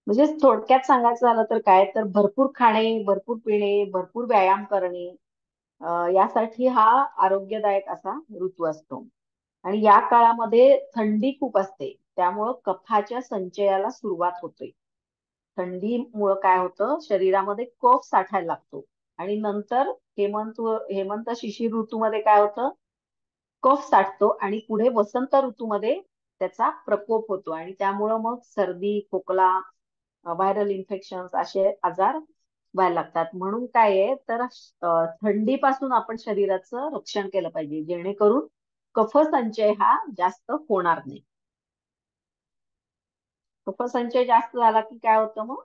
Speaker 1: म्हणजे थोडक्यात सांगायचं झालं तर काय, तर भरपूर खाणे, भरपूर पिणे, भरपूर व्यायाम करणे यासाठी हा आरोग्यदायक असा ऋतू असतो. आणि या काळामध्ये थंडी खूप असते, त्यामुळं कफाच्या संचयाला सुरुवात होते. थंडीमुळं काय होतं, शरीरामध्ये कफ साठायला लागतो. आणि नंतर हेमंत शिशिर ऋतूमध्ये काय होतं, कफ साठतो आणि पुढे वसंत ऋतूमध्ये त्याचा प्रकोप होतो आणि त्यामुळं मग सर्दी, खोकला, व्हायरल इन्फेक्शन असे आजार व्हायला लागतात. म्हणून काय आहे, तर थंडीपासून आपण शरीराचं रक्षण केलं पाहिजे, जेणेकरून कफसंचय हा जास्त होणार नाही. कफसंचय जास्त झाला की काय होतं मग,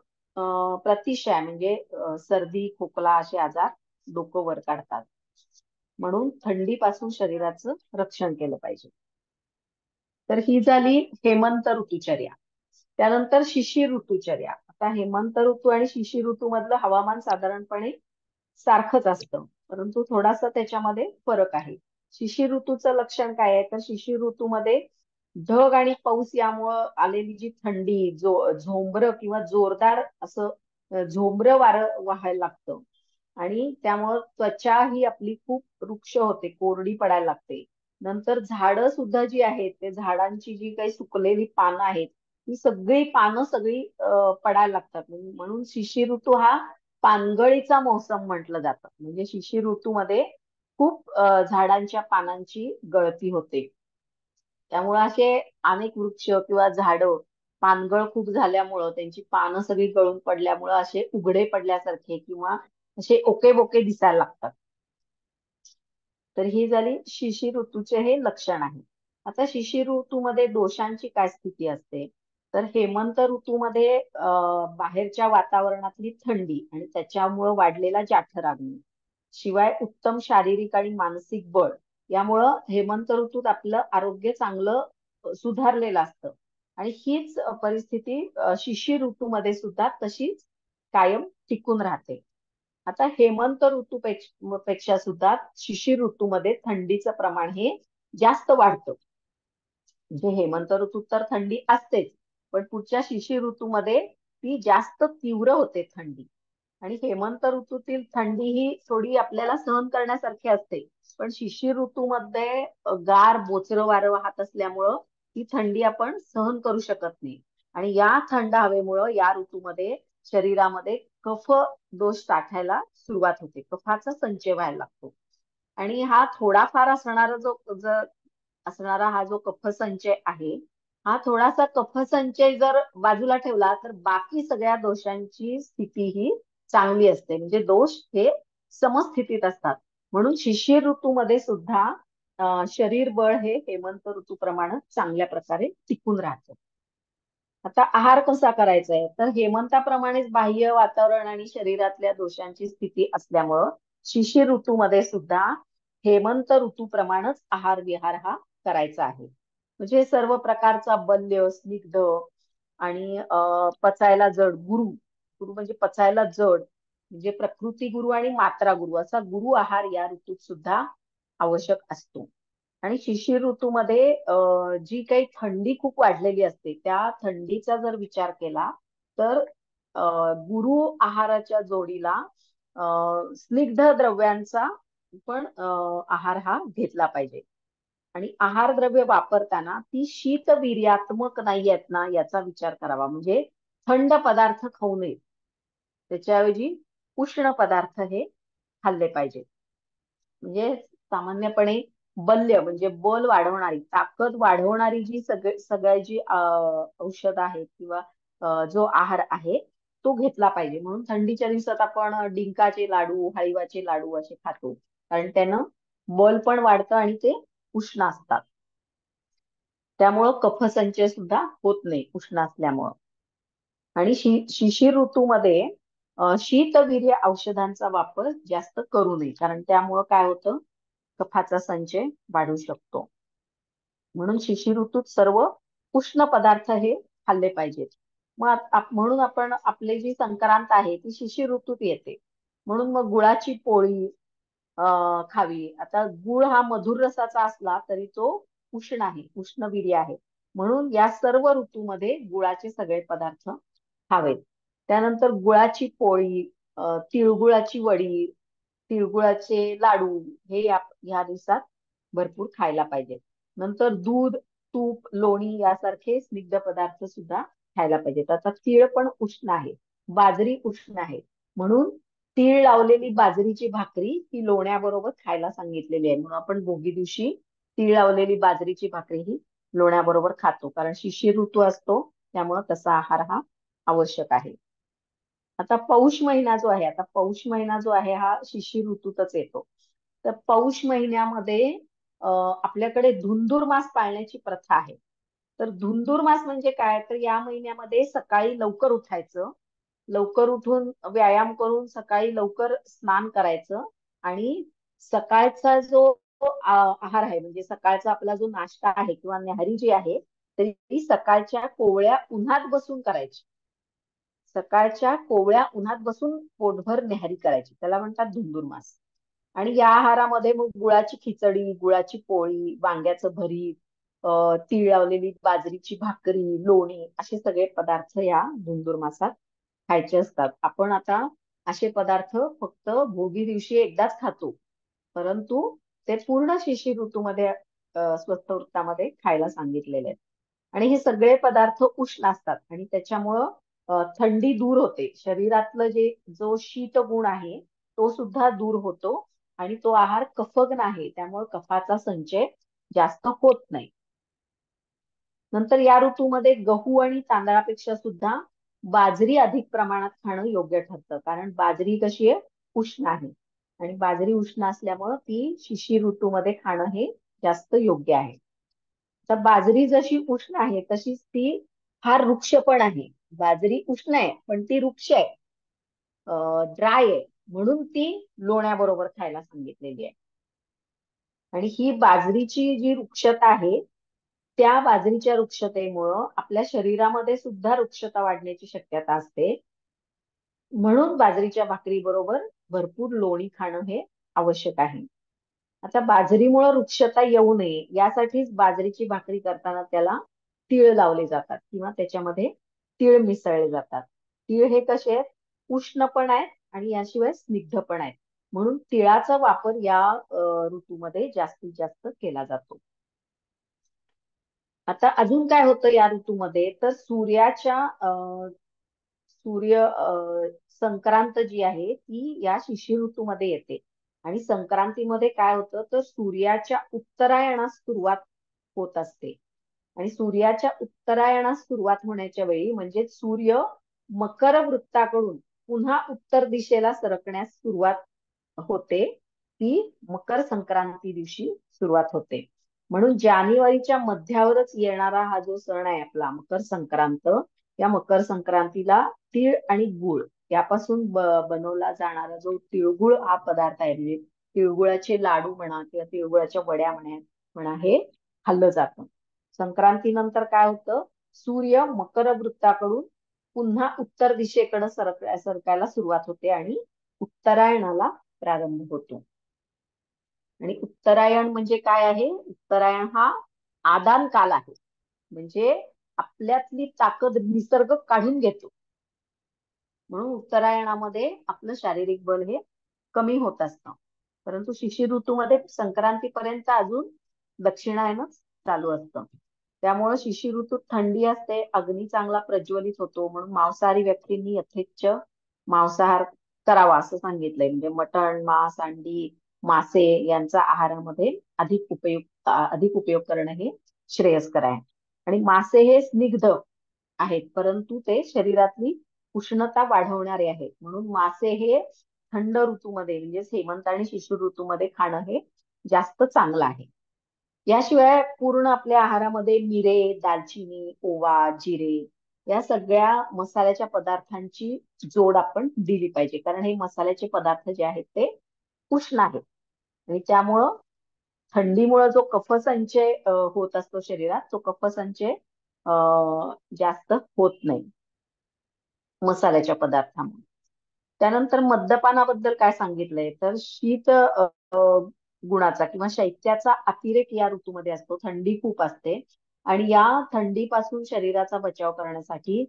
Speaker 1: प्रतिशय म्हणजे सर्दी, खोकला असे आजार डोकं वर काढतात. म्हणून थंडीपासून शरीराचं रक्षण केलं पाहिजे. तर ही झाली हेमंत ऋतुचर्या. त्यानंतर शिशिर ऋतुचर्या. आता हेमंत ऋतू आणि शिशिर ऋतू मधलं हवामान साधारणपणे सारखंच असतं, परंतु थोडासा त्याच्यामध्ये फरक आहे. शिशिर ऋतूचं लक्षण काय आहे, तर शिशिर ऋतूमध्ये ढग आणि पाऊस यामुळं आलेली जी थंडी, झोंबर किंवा जोरदार असं झोंबर वारं वाहायला लागतं. आणि त्यामुळं त्वचा ही आपली खूप रुक्ष होते, कोरडी पडायला लागते. नंतर झाडं सुद्धा जी आहेत, ते झाडांची जी काही सुकलेली पानं आहेत ही सगळी पानं सगळी पडायला लागतात. म्हणून शिशिर ऋतू हा पानगळीचा मोसम म्हटलं जातं. म्हणजे शिशिर ऋतूमध्ये खूप झाडांच्या पानांची गळती होते. त्यामुळे असे अनेक वृक्ष किंवा झाडं पानगळ खूप झाल्यामुळं, त्यांची पानं सगळी गळून पडल्यामुळं असे उघडे पडल्यासारखे किंवा असे ओके बोके दिसायला लागतात. तर ही झाली शिशिर ऋतूचे हे लक्षण आहे. आता शिशिर ऋतूमध्ये दोषांची काय स्थिती असते, तर हेमंत ऋतूमध्ये बाहेरच्या वातावरणातली थंडी आणि त्याच्यामुळं वाढलेला जाठरागणी, शिवाय उत्तम शारीरिक आणि मानसिक बळ यामुळं हेमंत ऋतूत आपलं आरोग्य चांगलं सुधारलेलं असतं. आणि हीच परिस्थिती शिशिर ऋतूमध्ये सुद्धा तशीच कायम टिकून राहते. आता हेमंत ऋतूपेक्षा सुद्धा शिशिर ऋतूमध्ये थंडीचं प्रमाण हे जास्त वाढतं. म्हणजे हेमंत ऋतूत तर थंडी असतेच, पण पुढच्या शिशिर ऋतूमध्ये ती जास्त तीव्र होते थंडी. आणि हेमंत ऋतूतील थंडी ही थोडी आपल्याला सहन करण्यासारखी असते, पण शिशिर ऋतूमध्ये गार बोचरं वारं वाहत असल्यामुळं ती थंडी आपण सहन करू शकत नाही. आणि या थंड हवेमुळं या ऋतूमध्ये शरीरामध्ये कफ दोष साठायला सुरुवात होते, कफाचा संचय व्हायला लागतो. आणि हा थोडाफार असणारा हा जो कफसंचय आहे, हा थोडासा कफसंचय जर बाजूला ठेवला तर बाकी सगळ्या दोषांची स्थिती ही चांगली असते, म्हणजे दोष हे समस्थितीत असतात. म्हणून शिशिर ऋतूमध्ये सुद्धा शरीर बळ हे हेमंत ऋतूप्रमाणे चांगल्या प्रकारे टिकून राहतं. आता आहार कसा करायचा आहे, तर हेमंताप्रमाणेच बाह्य वातावरण आणि शरीरातल्या दोषांची स्थिती असल्यामुळं शिशिर ऋतूमध्ये सुद्धा हेमंत ऋतूप्रमाणेच आहार विहार हा करायचा आहे. म्हणजे सर्व प्रकारचा बल्य स्निग्ध आणि पचायला जड गुरु, गुरु म्हणजे पचायला जड, म्हणजे प्रकृती गुरु आणि मात्रा गुरु असा गुरु आहार या ऋतूत सुद्धा आवश्यक असतो. आणि शिशिर ऋतूमध्ये जी काही थंडी खूप वाढलेली असते त्या थंडीचा जर विचार केला तर गुरु आहाराच्या जोडीला स्निग्ध द्रव्यांचा पण आहार हा घेतला पाहिजे. आणि आहार द्रव्य वापरताना ती शीतवीर्यात्मक नाही आहेत ना याचा विचार करावा. म्हणजे थंड पदार्थ खाऊ नये, त्याच्याऐवजी उष्ण पदार्थ हे खाल्ले पाहिजे. म्हणजे सामान्यपणे बल्य म्हणजे बल वाढवणारी ताकद वाढवणारी जी सगळी जी औषध आहेत किंवा जो आहार आहे तो घेतला पाहिजे. म्हणून थंडीच्या दिवसात आपण डिंकाचे लाडू हळीवाचे लाडू असे खातो, कारण त्यानं बल पण वाढतं आणि ते उष्ण असतात. त्यामुळं कफसंचय सुद्धा होत नाही उष्ण असल्यामुळं. आणि शिशिर ऋतूमध्ये शीतवीर्य औषधांचा वापर जास्त करू नये, कारण त्यामुळं काय होतं, कफाचा संचय वाढू शकतो. म्हणून शिशिर ऋतूत सर्व उष्ण पदार्थ हे खाल्ले पाहिजेत. मग म्हणून आपण आपली जी संक्रांत आहे ती शिशिर ऋतूत येते. म्हणून मग गुळाची पोळी खावी. आता गुळ हा मधुर रसाचा असला तरी तो उष्ण आहे, उष्णवीर्य आहे. म्हणून या सर्व ऋतूमध्ये गुळाचे सगळे पदार्थ खावेत. त्यानंतर गुळाची पोळी, तिळगुळाची वडी, तिळगुळाचे लाडू हे या दिवसात भरपूर खायला पाहिजे. नंतर दूध, तूप, लोणी यासारखे स्निग्ध पदार्थ सुद्धा खायला पाहिजेत. आता तीळ पण उष्ण आहे, बाजरी उष्ण आहे, म्हणून तीळ लावलेली बाजरीची भाकरी ही लोण्याबरोबर खायला सांगितलेली आहे. म्हणून आपण भोगी दिवशी तीळ लावलेली बाजरीची भाकरी ही लोण्याबरोबर खातो, कारण शिशिर ऋतू असतो त्यामुळे तसा आहार हा आवश्यक आहे. आता पौष महिना जो आहे, आता पौष महिना जो आहे हा शिशिर ऋतूतच येतो. तर पौष महिन्यामध्ये आपल्याकडे धुंधुर पाळण्याची प्रथा आहे. तर धुंधुर म्हणजे काय, तर या महिन्यामध्ये सकाळी लवकर उठायचं, लवकर उठून व्यायाम करून सकाळी लवकर स्नान करायचं आणि सकाळचा जो आहार आहे म्हणजे सकाळचा आपला जो नाश्ता आहे किंवा न्याहारी जी आहे ती सकाळच्या कोवळ्या उन्हात बसून करायची. सकाळच्या कोवळ्या उन्हात बसून पोटभर न्याहारी करायची, त्याला म्हणतात धुंधुरमास. आणि या आहारामध्ये मग गुळाची खिचडी, गुळाची पोळी, वांग्याचं भरीत, तीळ लावलेली बाजरीची भाकरी, लोणी असे सगळे पदार्थ या धुंधुरमासात खायचे असतात. आपण आता असे पदार्थ फक्त भोगी दिवशी एकदाच खातो, परंतु ते पूर्ण शिशिर ऋतूमध्ये स्वस्त वृत्तामध्ये खायला सांगितलेले आहेत. आणि हे सगळे पदार्थ उष्ण असतात आणि त्याच्यामुळं थंडी दूर होते. शरीरातलं जो शीत गुण आहे तो सुद्धा दूर होतो आणि तो आहार कफग्न आहे, त्यामुळे कफाचा संचय जास्त होत नाही. नंतर या ऋतूमध्ये गहू आणि तांदळापेक्षा सुद्धा बाजरी अधिक प्रमाणात खाणं योग्य ठरतं, कारण बाजरी कशी आहे, उष्ण आहे आणि बाजरी उष्ण असल्यामुळं ती शिशिर ऋतूमध्ये खाणं हे जास्त योग्य आहे. तर बाजरी जशी उष्ण आहे तशीच ती फार वृक्ष पण आहे. बाजरी उष्ण आहे पण ती वृक्ष आहे, ड्राय आहे, म्हणून ती लोण्याबरोबर खायला सांगितलेली आहे. आणि ही बाजरीची जी वृक्षता आहे त्या बाजरीच्या वृक्षतेमुळं आपल्या शरीरामध्ये सुद्धा वृक्षता वाढण्याची शक्यता असते. म्हणून बाजरीच्या भाकरी बरोबर भरपूर लोणी खाणं हे आवश्यक आहे. आता बाजरीमुळे वृक्षता येऊ नये यासाठीच बाजरीची भाकरी करताना त्याला तीळ लावले जातात किंवा त्याच्यामध्ये तीळ मिसळले जातात. तीळ हे कसे आहेत, उष्ण पण आहेत आणि याशिवाय स्निग्ध पण आहेत, म्हणून तिळाचा वापर या ऋतूमध्ये जास्तीत जास्त केला जातो. आता अजून काय होतं या ऋतूमध्ये, तर सूर्य संक्रांत जी आहे ती या शिशिर ऋतूमध्ये येते. आणि संक्रांतीमध्ये काय होतं, तर सूर्याच्या उत्तरायणास सुरुवात होत असते. आणि सूर्याच्या उत्तरायणास सुरुवात होण्याच्या वेळी म्हणजे सूर्य मकर वृत्ताकडून पुन्हा उत्तर दिशेला सरकण्यास सुरुवात होते, ती मकर संक्रांती दिवशी सुरुवात होते. म्हणून जानेवारीच्या मध्यावरच येणारा हा जो सण आहे आपला मकर संक्रांत, या मकर संक्रांतीला तीळ आणि गुळ यापासून बनवला जाणारा जो तिळगुळ हा पदार्थ आहे, म्हणजे तिळगुळाचे लाडू म्हणा किंवा तिळगुळाच्या वड्या म्हणा हे खाल्लं जातं. संक्रांतीनंतर काय होतं, सूर्य मकर वृत्ताकडून पुन्हा उत्तर दिशेकडे सरकायला सुरुवात होते आणि उत्तरायणाला प्रारंभ होतो. आणि उत्तरायण म्हणजे काय आहे, उत्तरायण हा आदान काल आहे, म्हणजे आपल्यातली ताकद निसर्ग काढून घेतो. म्हणून उत्तरायणामध्ये आपलं शारीरिक बल हे कमी होत असतं. परंतु शिशिर ऋतूमध्ये संक्रांतीपर्यंत अजून दक्षिणायनच चालू असतं. त्यामुळे शिशिर ऋतूत थंडी असते, अग्नी चांगला प्रज्वलित होतो, म्हणून मांसाहारी व्यक्तींनी यथेच्छ मांसाहार करावा असं सांगितलंय. म्हणजे मटण, मांस, अंडी, मासे यांचा आहारामध्ये अधिक उपयोग करणं हे श्रेयस्कर आहे. आणि मासे हे स्निग्ध आहेत, परंतु ते शरीरातली उष्णता वाढवणारे आहेत, म्हणून मासे हे थंड ऋतूमध्ये म्हणजे हेमंत आणि शिशिर ऋतूमध्ये खाणं हे जास्त चांगलं आहे. याशिवाय पूर्ण आपल्या आहारामध्ये मिरे, दालचिनी, ओवा, जिरे या सगळ्या मसाल्याच्या पदार्थांची जोड आपण दिली पाहिजे, कारण हे मसाल्याचे पदार्थ जे आहेत ते उष्ण आहेत आणि त्यामुळं थंडीमुळे जो कफसंचय होत असतो शरीरात, तो कफसंचय जास्त होत नाही मसाल्याच्या पदार्थामुळे. त्यानंतर मद्यपानाबद्दल काय सांगितलंय, तर शीत गुणाचा किंवा शैत्याचा अतिरेक या ऋतूमध्ये असतो, थंडी खूप असते आणि या थंडीपासून शरीराचा बचाव करण्यासाठी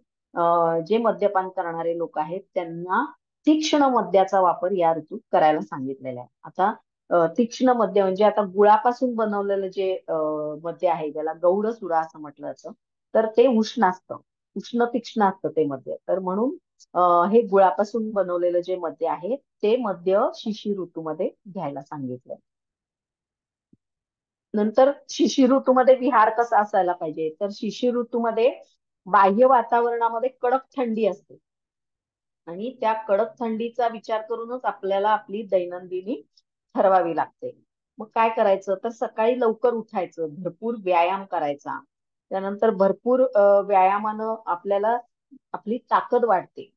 Speaker 1: जे मद्यपान करणारे लोक आहेत त्यांना तीक्ष्ण मद्याचा वापर या ऋतूत करायला सांगितलेला आहे. आता तीक्ष्ण मद्य म्हणजे आता गुळापासून बनवलेलं जे मद्य आहे, ज्याला गौड सुरा असं म्हटलं जातं, तर ते उष्ण असतं, उष्ण तीक्ष्ण असतं ते मद्य. तर म्हणून हे गुळापासून बनवलेलं जे मद्य आहे ते मद्य शिशिर ऋतूमध्ये घ्यायला सांगितलंय. नंतर शिशिर ऋतूमध्ये विहार कसा असायला पाहिजे, तर शिशिर ऋतूमध्ये बाह्य वातावरणामध्ये कडक थंडी असते आणि त्या कडक थंडीचा विचार करूनच आपल्याला आपली दैनंदिनी ठरवावी लागते. मग काय करायचं, तर सकाळी लवकर उठायचं, भरपूर व्यायाम करायचा. त्यानंतर भरपूर व्यायामानं आपल्याला आपली ताकद वाढते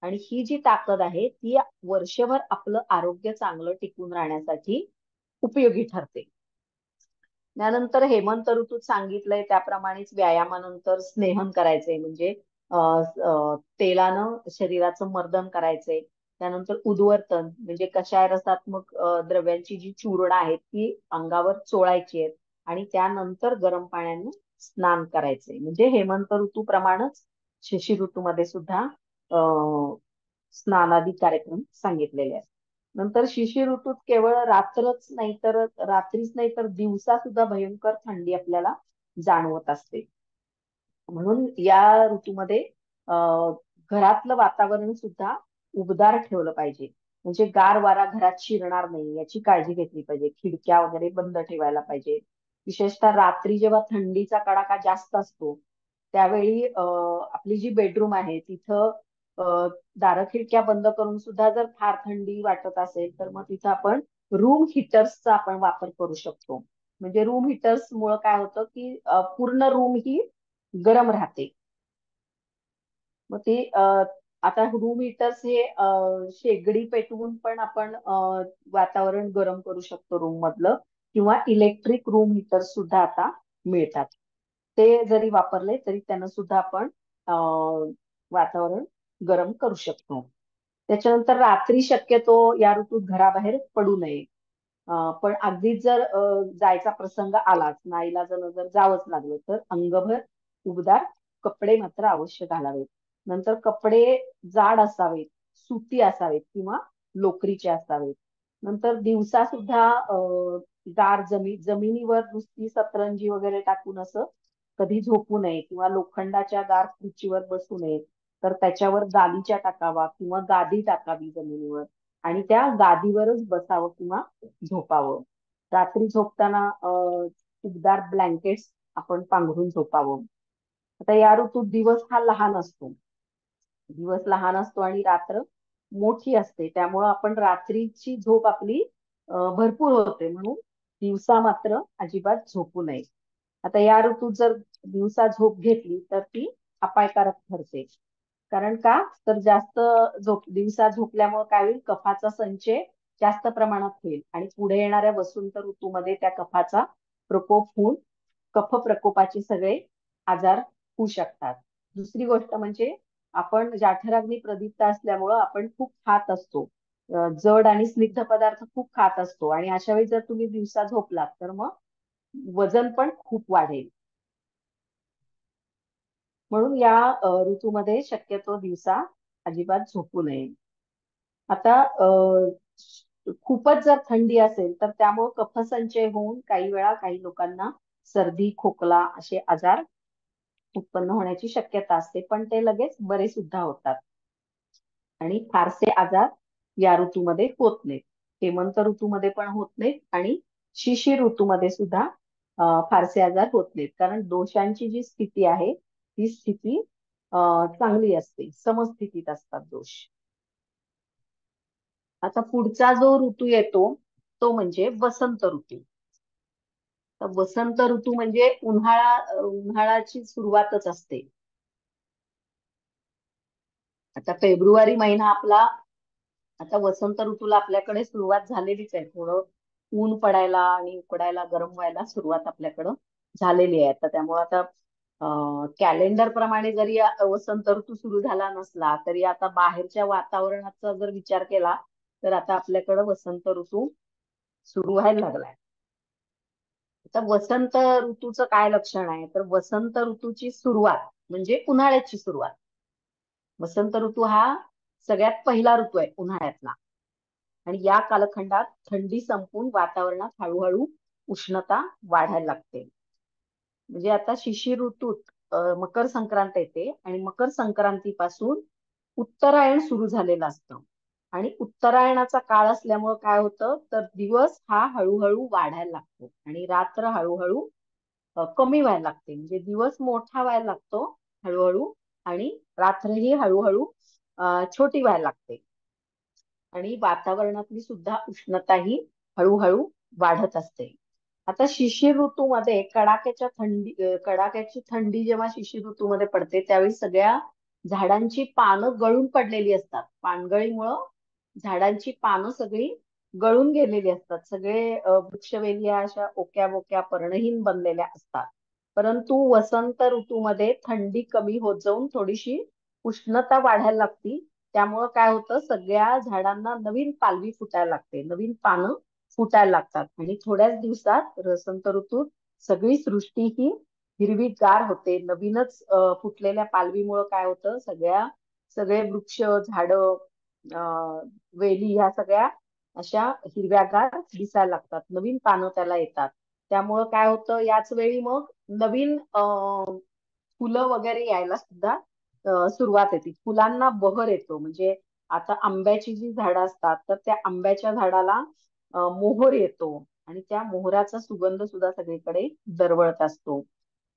Speaker 1: आणि ही जी ताकद आहे ती वर्षभर आपलं आरोग्य चांगलं टिकून राहण्यासाठी उपयोगी ठरते. त्यानंतर हेमंत ऋतूत सांगितलंय त्याप्रमाणेच व्यायामानंतर स्नेहन करायचंय, म्हणजे तेलानं शरीराचं मर्दन करायचंय. त्यानंतर उद्वर्तन म्हणजे कषाय रसात्मक द्रव्यांची जी चूर्ण आहेत ती अंगावर चोळायची आहेत आणि त्यानंतर गरम पाण्याने स्नान करायचंय. म्हणजे हेमंत ऋतूप्रमाणेच शिशिर ऋतूमध्ये सुद्धा स्नानादी कार्यक्रम सांगितलेले आहेत. नंतर शिशिर ऋतूत केवळ रात्रीच नाही तर दिवसा सुद्धा भयंकर थंडी आपल्याला जाणवत असते. म्हणून या ऋतूमध्ये घरातलं वातावरण सुद्धा उबदार ठेवलं पाहिजे, म्हणजे गार वारा घरात शिरणार नाही याची काळजी घेतली पाहिजे. खिडक्या वगैरे बंद ठेवायला पाहिजे. विशेषतः रात्री जेव्हा थंडीचा कडाका जास्त असतो त्यावेळी आपली जी बेडरूम आहे तिथं दारं खिडक्या बंद करून सुद्धा जर फार थंडी वाटत असेल तर मग तिथं आपण रूम हिटर्सचा आपण वापर करू शकतो. म्हणजे रूम हिटर्स मुळे काय होतं की पूर्ण रूम ही गरम राहते. मग ते आता रूम हिटर्स हे शेगडी पेटवून पण आपण वातावरण गरम करू शकतो रूम मधलं, किंवा इलेक्ट्रिक रूम हिटर्स सुद्धा आता मिळतात. ते जरी वापरले तरी त्यानं सुद्धा आपण वातावरण गरम करू शकतो. त्याच्यानंतर रात्री शक्यतो या ऋतूत घराबाहेर पडू नये. पण अगदीच जर जायचा प्रसंग आलाच, नाईलाजानं जर जावंच लागलं तर अंगभर उबदार कपडे मात्र अवश्य घालावेत. नंतर कपडे जाड असावेत, सुती असावेत किंवा लोकरीचे असावेत. नंतर दिवसा सुद्धा गार जमिनीवर नुसती सतरंजी वगैरे टाकून असं कधी झोपू नये किंवा लोखंडाच्या गार खुर्चीवर बसू नये, तर त्याच्यावर गालीच्या टाकावा किंवा गादी टाकावी जमिनीवर आणि त्या गादीवरच बसावं किंवा झोपावं. रात्री झोपताना उबदार ब्लँकेट्स आपण पांघरून झोपावं. आता या ऋतूत दिवस हा लहान असतो, दिवस लहान असतो आणि रात्र मोठी असते, त्यामुळं आपण रात्रीची झोप आपली भरपूर होते. म्हणून दिवसा मात्र अजिबात झोपू नये. आता या ऋतूत जर दिवसा झोप घेतली तर ती अपायकारक ठरते. कारण का तर जास्त दिवसा झोपल्यामुळे काय होईल, कफाचा संचय जास्त प्रमाणात होईल आणि पुढे येणाऱ्या वसंत ऋतूमध्ये त्या कफाचा प्रकोप होऊन कफ प्रकोपाचे सगळे आजार होऊ शकतात. दुसरी गोष्ट म्हणजे आपण जाठराग्नी प्रदीप्त असल्यामुळं आपण खूप खात असतो. जड आणि स्निग्ध पदार्थ खूप खात असतो आणि अशा वेळी जर तुम्ही दिवसा झोपलात तर मग वजन पण खूप वाढेल. म्हणून या ऋतूमध्ये शक्यतो दिवसा अजिबात झोपू नये. आता खूपच जर थंडी असेल तर त्यामुळे कफसंचय होऊन काही वेळा काही लोकांना सर्दी, खोकला असे आजार उत्पन्न होण्याची शक्यता असते, पण ते लगेच बरे सुद्धा होतात आणि फारसे आजार या ऋतूमध्ये होत नाहीत. हेमंत ऋतूमध्ये पण होत नाहीत आणि शिशिर ऋतूमध्ये सुद्धा फारसे आजार होत नाहीत, कारण दोषांची जी स्थिती आहे ती स्थिती चांगली असते, समस्थितीत असतात दोष. आता पुढचा जो ऋतू येतो तो म्हणजे वसंत ऋतू. तर वसंत ऋतू म्हणजे उन्हाळ्याची सुरुवातच असते. आता फेब्रुवारी महिना आपला, आता वसंत ऋतूला आपल्याकडे सुरुवात झालेलीच आहे. थोडं ऊन पडायला आणि उकडायला, गरम व्हायला सुरुवात आपल्याकडं झालेली आहे. तर त्यामुळे आता कॅलेंडर प्रमाणे जरी वसंत ऋतू सुरू झाला नसला तरी आता बाहेरच्या वातावरणाचा जर विचार केला तर आता आपल्याकडं वसंत ऋतू सुरू व्हायला लागलाय. आता वसंत ऋतूचं काय लक्षण आहे, तर वसंत ऋतूची सुरुवात म्हणजे उन्हाळ्याची सुरुवात. वसंत ऋतू हा सगळ्यात पहिला ऋतू आहे उन्हाळ्यातला आणि या कालखंडात थंडी संपून वातावरणात हळूहळू उष्णता वाढायला लागते. म्हणजे आता शिशिर ऋतूत मकर संक्रांत येते आणि मकर संक्रांतीपासून उत्तरायण सुरू झालेलं असतं आणि उत्तरायणाचा काळ असल्यामुळे काय होतं, तर दिवस हा हळूहळू वाढायला लागतो आणि रात्र हळूहळू कमी व्हायला लागते. म्हणजे दिवस मोठा व्हायला लागतो हळूहळू आणि रात्रही हळूहळू छोटी व्हायला लागते आणि वातावरणातली सुद्धा उष्णता ही हळूहळू वाढत असते. आता शिशिर ऋतूमध्ये कडाक्याची थंडी जेव्हा शिशिर ऋतूमध्ये पडते त्यावेळी सगळ्या झाडांची पानं गळून पडलेली असतात. पानगळीमुळं झाडांची पानं सगळी गळून गेलेली असतात. सगळे वृक्षवेली अशा ओक्या बोक्या पर्णहीन बनलेल्या असतात. परंतु वसंत ऋतूमध्ये थंडी कमी होत जाऊन थोडीशी उष्णता वाढायला लागती. त्यामुळं काय होतं, सगळ्या झाडांना नवीन पालवी फुटायला लागते, नवीन पानं फुटायला लागतात आणि थोड्याच दिवसात वसंत ऋतूत सगळी सृष्टी ही हिरवीगार होते. नवीनच फुटलेल्या पालवीमुळं काय होतं, सगळे वृक्ष, झाडं, वेली ह्या सगळ्या अशा हिरव्यागार दिसायला लागतात, नवीन पानं त्याला येतात. त्यामुळं काय होतं, याच वेळी मग नवीन फुलं वगैरे यायला सुद्धा सुरुवात येते. फुलांना बहर येतो. म्हणजे आता आंब्याची जी झाडं असतात तर त्या आंब्याच्या झाडाला मोहर येतो आणि त्या मोहराचा सुगंध सुद्धा सगळीकडे दरवळत असतो.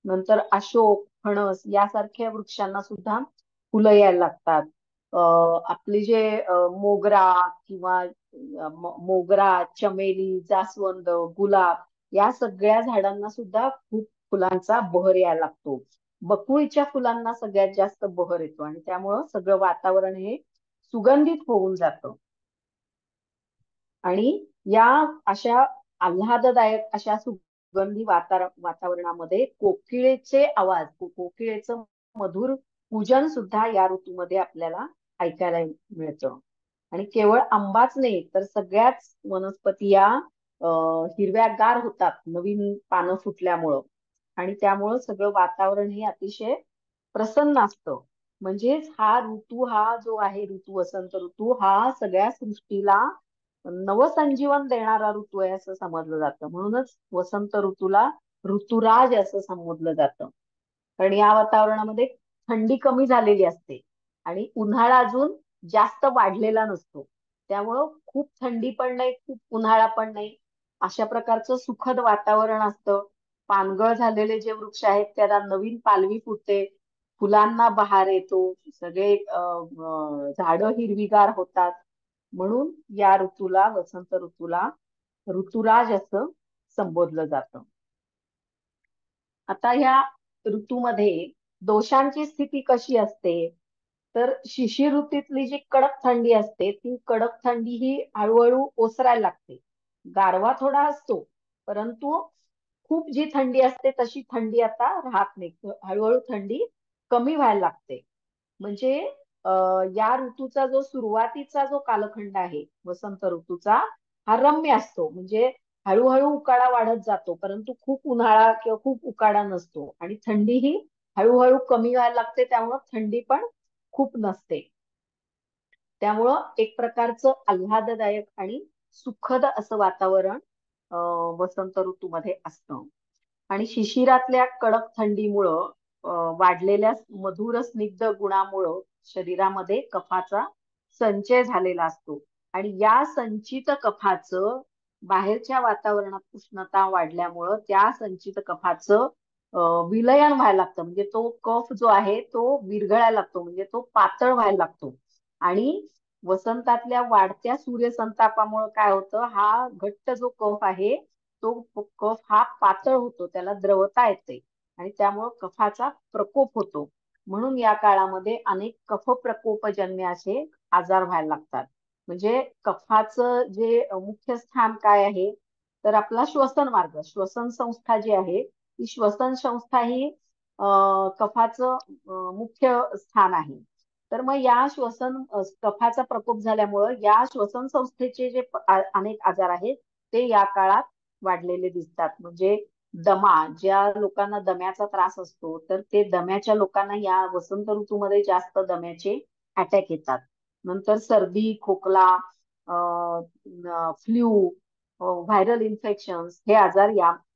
Speaker 1: नंतर अशोक, फणस यासारख्या वृक्षांना सुद्धा फुलं यायला लागतात. आपले जे मोगरा किंवा मोगरा, चमेली, जास्वंद, गुलाब या सगळ्या झाडांना सुद्धा खूप फुलांचा बहर यायला लागतो. बकुळीच्या फुलांना सगळ्यात जास्त बहर येतो आणि त्यामुळं सगळं वातावरण हे सुगंधित होऊन जातं. आणि या अशा आल्हाददायक अशा सुगंधी वातावरणामध्ये कोकिळेचे आवाज, कोकिळेचं मधुर पूजन सुद्धा या ऋतूमध्ये आपल्याला ऐकायला मिळतं. आणि केवळ आंबाच नाही तर सगळ्याच वनस्पती या हिरव्यागार होतात नवीन पानं फुटल्यामुळं आणि त्यामुळं सगळं वातावरण हे अतिशय प्रसन्न असतं. म्हणजेच हा ऋतू, हा जो आहे ऋतू, वसंत ऋतू, हा सगळ्या सृष्टीला नवसंजीवन देणारा ऋतू आहे असं समजलं जातं. म्हणूनच वसंत ऋतूला ऋतुराज असं संबोधलं जातं. कारण या वातावरणामध्ये थंडी कमी झालेली असते आणि उन्हाळा अजून जास्त वाढलेला नसतो. त्यामुळं खूप थंडी पण नाही, खूप उन्हाळा पण नाही, अशा प्रकारचं सुखद वातावरण असतं. पानगळ झालेले जे वृक्ष आहेत त्याला नवीन पालवी फुटते, फुलांना बहार येतो, सगळे झाडं हिरवीगार होतात. म्हणून या ऋतूला, वसंत ऋतूला ऋतुराज असं संबोधलं जातं. आता ह्या ऋतूमध्ये दोषांची स्थिती कशी असते, तर शिशिर ऋतूतली जी कडक थंडी असते ती कडक थंडी ही हळूहळू ओसरायला लागते. गारवा थोडा असतो, परंतु खूप जी थंडी असते तशी थंडी आता राहत नाही. हळूहळू थंडी कमी व्हायला लागते. म्हणजे या ऋतूचा जो सुरुवातीचा जो कालखंड आहे वसंत ऋतूचा, हा रम्य असतो. म्हणजे हळूहळू उकाडा वाढत जातो, परंतु खूप उन्हाळा किंवा खूप उकाडा नसतो आणि थंडी ही हळूहळू कमी व्हायला लागते. त्यामुळं थंडी पण खूप नसते. त्यामुळं एक प्रकारचं आल्हाददायक आणि सुखद असं वातावरण वसंत ऋतूमध्ये असतं. आणि शिशिरातल्या कडक थंडीमुळं वाढलेल्या मधुर स्निग्ध गुणामुळं शरीरामध्ये कफाचा संचय झालेला असतो. आणि या संचित कफाचं बाहेरच्या वातावरणात उष्णता वाढल्यामुळं त्या संचित कफाचं विलयन व्हायला लागतं. म्हणजे तो कफ जो आहे तो विरघळायला लागतो, म्हणजे तो पातळ व्हायला लागतो. आणि वसंतातल्या वाढत्या सूर्यसंतापामुळे काय होतं, हा घट्ट जो कफ आहे तो कफ हा पातळ होतो, त्याला द्रवता येते आणि त्यामुळं कफाचा प्रकोप होतो. म्हणून या काळामध्ये अनेक कफ प्रकोपजन्य असे आजार व्हायला लागतात. म्हणजे कफाचं जे मुख्य स्थान काय आहे, तर आपला श्वसन मार्ग, श्वसन संस्था जी आहे ती श्वसन संस्था ही कफाचं मुख्य स्थान आहे. तर मग या कफाचा प्रकोप झाल्यामुळं या श्वसन संस्थेचे जे अनेक आजार आहेत ते या काळात वाढलेले दिसतात. म्हणजे दमा, ज्या लोकांना दम्याचा त्रास असतो तर ते दम्याच्या लोकांना या वसंत ऋतूमध्ये जास्त दम्याचे अटॅक येतात. नंतर सर्दी, खोकला, फ्ल्यू, व्हायरल इन्फेक्शन हे आजार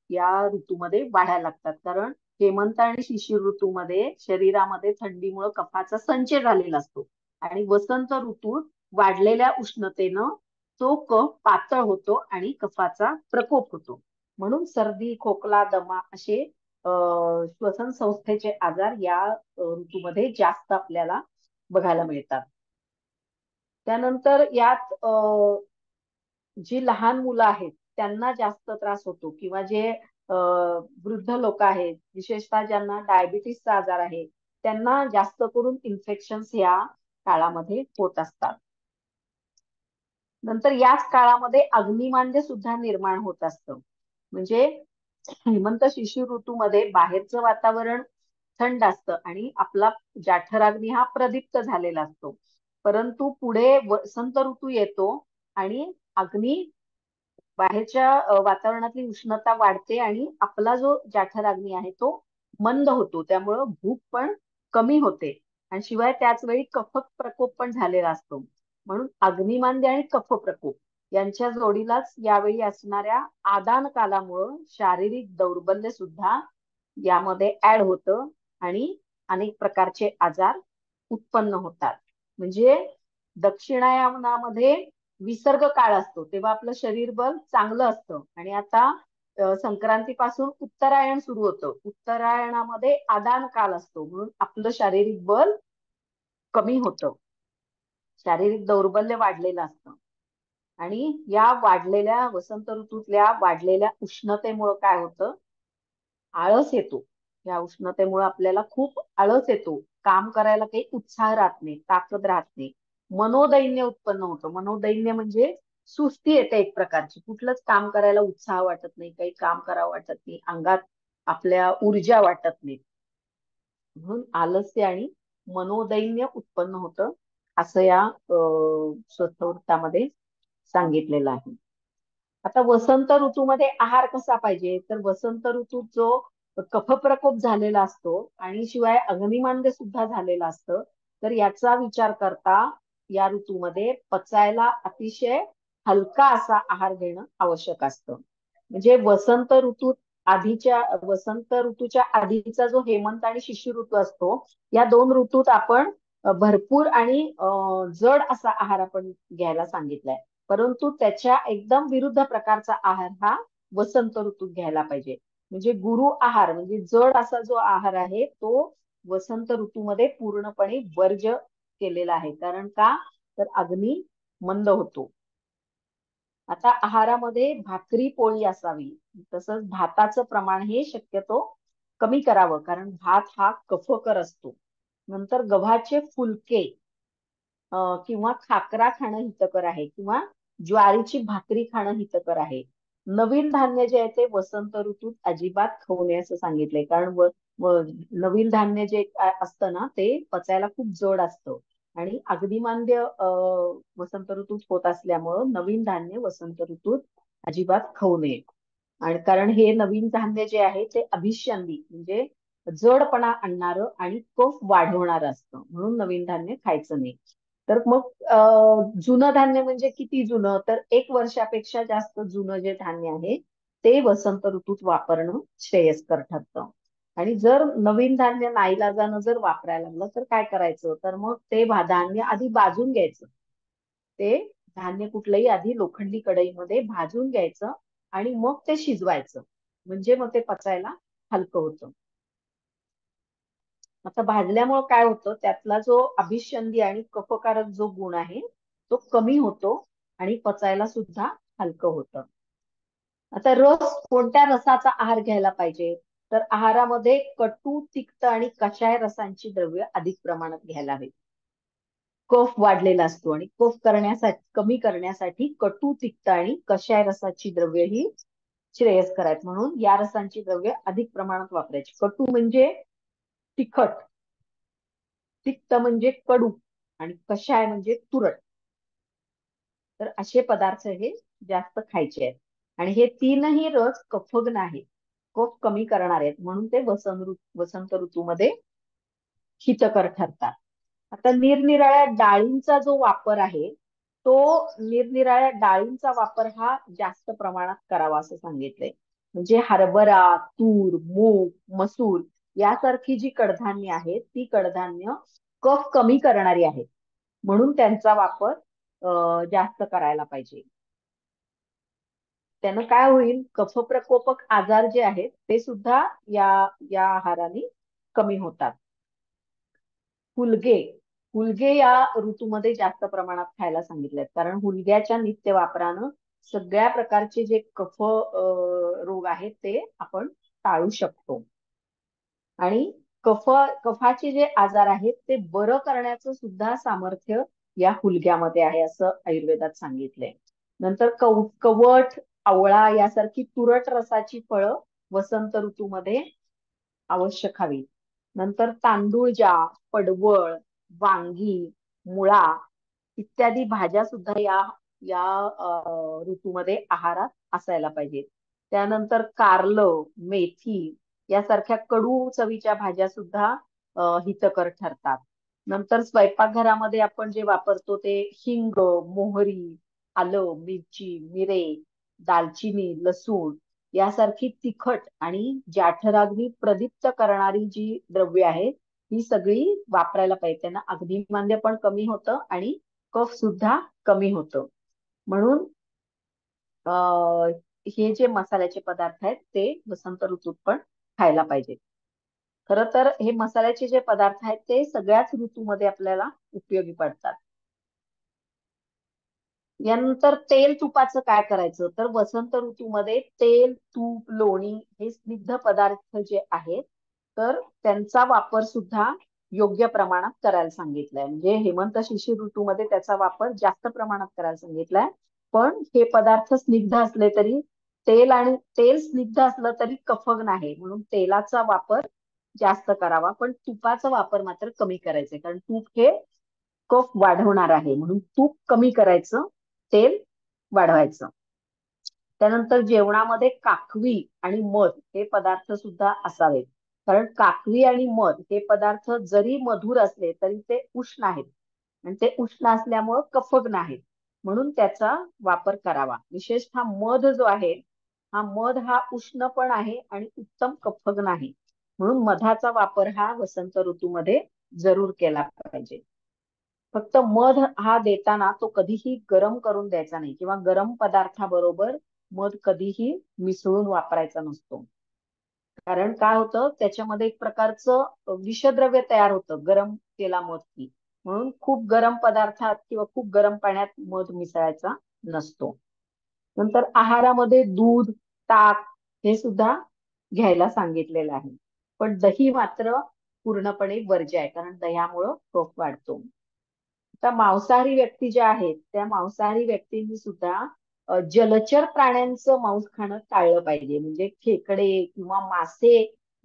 Speaker 1: या ऋतूमध्ये वाढायला लागतात. कारण हेमंत आणि शिशिर ऋतूमध्ये शरीरामध्ये थंडीमुळे कफाचा संचय झालेला असतो आणि वसंत ऋतूत वाढलेल्या उष्णतेनं तो कफ पातळ होतो आणि कफाचा प्रकोप होतो. म्हणून सर्दी, खोकला, दमा असे श्वसन संस्थेचे आजार या ऋतूमध्ये जास्त आपल्याला बघायला मिळतात. त्यानंतर यात जी लहान मुलं आहेत त्यांना जास्त त्रास होतो, किंवा जे वृद्ध लोक आहेत, विशेषतः ज्यांना डायबिटीसचा आजार आहे, त्यांना जास्त करून इन्फेक्शन्स या काळामध्ये होत असतात. नंतर याच काळामध्ये अग्निमांद्य सुद्धा निर्माण होत असतं. म्हणजे हेमंत शिशिर ऋतूमध्ये बाहेरचं वातावरण थंड असतं आणि आपला जाठराग्नी हा प्रदीप्त झालेला असतो. परंतु पुढे वसंत ऋतू येतो आणि अग्नी बाहेरच्या वातावरणातली उष्णता वाढते आणि आपला जो जाठराग्नी आहे तो मंद होतो. त्यामुळं भूक पण कमी होते आणि शिवाय त्याच वेळी कफ प्रकोप पण झालेला असतो. म्हणून अग्निमांद्य आणि कफ प्रकोप यांच्या जोडीलाच यावेळी असणाऱ्या आदान कालामुळं शारीरिक दौर्बल्य सुद्धा यामध्ये ऍड होतं आणि अनेक प्रकारचे आजार उत्पन्न होतात. म्हणजे दक्षिणायनामध्ये विसर्ग काळ असतो तेव्हा आपलं शरीर बल चांगलं असतं आणि आता संक्रांतीपासून उत्तरायण सुरू होतं. उत्तरायणामध्ये आदान काल असतो म्हणून आपलं शारीरिक बल कमी होतं, शारीरिक दौर्बल्य वाढलेलं असतं. आणि या वाढलेल्या वसंत ऋतूतल्या वाढलेल्या उष्णतेमुळे काय होतं, आळस येतो. या उष्णतेमुळे आपल्याला खूप आळस येतो, काम करायला काही उत्साह राहत नाही, ताकद राहत नाही, मनोदैन्य उत्पन्न होतं. मनोदैन्य म्हणजे सुस्ती येते एक प्रकारची, कुठलंच काम करायला उत्साह वाटत नाही, काही काम करावं वाटत नाही, अंगात आपल्या ऊर्जा वाटत नाही. म्हणून आलस्य आणि मनोदैन्य उत्पन्न होतं असं या स्वस्तवृत्तामध्ये सांगितलेलं आहे. आता वसंत ऋतूमध्ये आहार कसा पाहिजे, तर वसंत ऋतूत जो कफ प्रकोप झालेला असतो आणि शिवाय अग्निमांद्य सुद्धा झालेलं असतं, तर याचा विचार करता या ऋतूमध्ये पचायला अतिशय हलका असा आहार घेणं आवश्यक असतं. म्हणजे वसंत ऋतूच्या आधीचा जो हेमंत आणि शिशिर ऋतू असतो, या दोन ऋतूत आपण भरपूर आणि जड असा आहार आपण घ्यायला सांगितलाय. परंतु त्याच्या एकदम विरुद्ध प्रकारचा आहार हा वसंत ऋतूत घ्यायला पाहिजे. म्हणजे गुरु आहार म्हणजे जड असा जो आहार आहे तो वसंत ऋतूमध्ये पूर्णपणे वर्ज्य केलेला आहे. कारण का, तर अग्नी मंद होतो. आता आहारामध्ये भाकरी पोळी असावी, तसंच भाताचं प्रमाण हे शक्यतो कमी करावं, कारण भात हा कफकर असतो. नंतर गव्हाचे फुलके किंवा खाकरा खाणं हितकर आहे, किंवा ज्वारीची भाकरी खाणं हितकर आहे. नवीन धान्य जे आहे ते वसंत ऋतूत अजिबात खाऊ नये असं सांगितलंय, कारण नवीन धान्य जे असतं ना ते पचायला खूप जड असतं, आणि अग्निमांद्य वसंत ऋतूत होत असल्यामुळं नवीन धान्य वसंत ऋतूत अजिबात खाऊ नये. आणि कारण हे नवीन धान्य जे आहे ते अभिषंदी म्हणजे जडपणा आणणारं आणि कफ वाढवणारं असतं, म्हणून नवीन धान्य खायचं नाही. तर मग जुनं धान्य म्हणजे किती जुनं, तर 1 वर्षापेक्षा जास्त जुनं जे धान्य आहे ते वसंत ऋतूत वापरणं श्रेयस्कर ठरतं. आणि जर नवीन धान्य नाईलाजानं जर वापरायला लागलं तर काय करायचं, तर मग ते धान्य आधी भाजून घ्यायचं. ते धान्य कुठलंही आधी लोखंडी कढईमध्ये भाजून घ्यायचं आणि मग ते शिजवायचं, म्हणजे मग ते पचायला हलकं होतं. आता भाजल्यामुळे काय होतं, त्यातला जो अभिषंदी आणि कफकारक जो गुण आहे तो कमी होतो आणि पचायला सुद्धा हलकं होतं. आता कोणत्या रसाचा आहार घ्यायला पाहिजे, तर आहारामध्ये कटू, तिक्त आणि कषाय रसांची द्रव्य अधिक प्रमाणात घ्यायला हवी. कफ वाढलेला असतो आणि कफ कमी करण्यासाठी कटू, तिक्त आणि कषाय रसाची द्रव्य ही श्रेयस्कर आहेत, म्हणून या रसांची द्रव्य अधिक प्रमाणात वापरायची. कटू म्हणजे तिखट, तिक्त म्हणजे कडू, आणि कषाय म्हणजे तुरट. तर असे पदार्थ हे जास्त खायचे आहेत. आणि हे तीनही रस कफग्न आहेत, कफ कमी करणार आहेत, म्हणून ते वसंत ऋतूमध्ये हितकर ठरतात. आता निरनिराळ्या डाळींचा जो वापर आहे तो निरनिराळ्या डाळींचा वापर हा जास्त प्रमाणात करावा असं सांगितलंय. म्हणजे हरभरा, तूर, मूग, मसूर यासारखी जी कडधान्य आहेत ती कडधान्य कफ कमी करणारी आहेत, म्हणून त्यांचा वापर जास्त करायला पाहिजे. त्यानं काय होईल, कफप्रकोपक आजार जे आहेत ते सुद्धा या या आहाराने कमी होतात. हुलगे हुलगे या ऋतूमध्ये जास्त प्रमाणात खायला सांगितलेत, कारण हुलग्याच्या नित्य वापरानं सगळ्या प्रकारचे जे कफ रोग आहेत ते आपण टाळू शकतो. आणि कफाचे जे आजार आहेत ते बरं करण्याचं सुद्धा सामर्थ्य या हुलग्यामध्ये आहे असं आयुर्वेदात सांगितलंय. नंतर कवठ, आवळा यासारखी तुरट रसाची फळं वसंत ऋतूमध्ये आवश्यक खावी. नंतर तांदूळजा, पडवळ, वांगी, मुळा इत्यादी भाज्या सुद्धा या या ऋतूमध्ये आहारात असायला पाहिजेत. त्यानंतर कारलं, मेथी यासारख्या कडू चवीच्या भाज्या सुद्धा हितकर ठरतात. नंतर स्वयंपाकघरामध्ये आपण जे वापरतो ते हिंग, मोहरी, आलं, मिरची, मिरे, दालचिनी, लसूण यासारखी तिखट आणि जाठराग्नी प्रदीप्त करणारी जी द्रव्य आहेत ही सगळी वापरायला पाहिजे. त्यांना अग्निमांद्य पण कमी होतं आणि कफ सुद्धा कमी होतं. म्हणून हे जे मसाल्याचे पदार्थ आहेत ते वसंत ऋतूत पण खायला पाहिजे. खरं तर हे मसाल्याचे जे पदार्थ आहेत ते सगळ्याच ऋतूमध्ये आपल्याला उपयोगी पडतात. यानंतर तेल तुपाचं काय करायचं, तर वसंत ऋतूमध्ये तेल, तूप, लोणी हे स्निग्ध पदार्थ जे आहेत तर त्यांचा वापर सुद्धा योग्य प्रमाणात करायला सांगितलंय. म्हणजे हेमंत शिशिर ऋतूमध्ये त्याचा वापर जास्त प्रमाणात करायला सांगितलाय. पण हे पदार्थ स्निग्ध असले तरी तेल स्निग्ध असलं तरी कफग्न आहे, म्हणून तेलाचा वापर जास्त करावा, पण तुपाचा वापर मात्र कमी करायचा, कारण तूप हे कफ वाढवणार आहे, म्हणून तूप कमी करायचं, तेल वाढवायचं. त्यानंतर जेवणामध्ये काकवी आणि मध हे पदार्थ सुद्धा असावेत, कारण काकवी आणि मध हे पदार्थ जरी मधुर असले तरी ते उष्ण आहेत, आणि ते उष्ण असल्यामुळं कफग्न आहेत, म्हणून त्याचा वापर करावा. विशेषतः मध जो आहे मध हा उष्ण पण आहे आणि उत्तम कफग्न आहे, म्हणून मधाचा वापर हा वसंत ऋतूमध्ये जरूर केला पाहिजे. फक्त मध हा देताना तो कधीही गरम करून द्यायचा नाही, किंवा गरम पदार्थाबरोबर मध कधीही मिसळून वापरायचा नसतो. कारण काय होतं, त्याच्यामध्ये एक प्रकारचं विषद्रव्य तयार होतं गरम तेलामध्ये, म्हणून खूप गरम पदार्थात किंवा खूप गरम पाण्यात मध मिसळायचा नसतो. नंतर आहारामध्ये दूध, ताक हे सुद्धा घ्यायला सांगितलेलं आहे. पण दही मात्र पूर्णपणे वर्ज्य आहे, कारण दह्यामुळं कफ वाढतो. आता मांसाहारी व्यक्ती ज्या आहेत त्या मांसाहारी व्यक्तींनी सुद्धा जलचर प्राण्यांचं मांस खाणं टाळलं पाहिजे. म्हणजे खेकडे किंवा मासे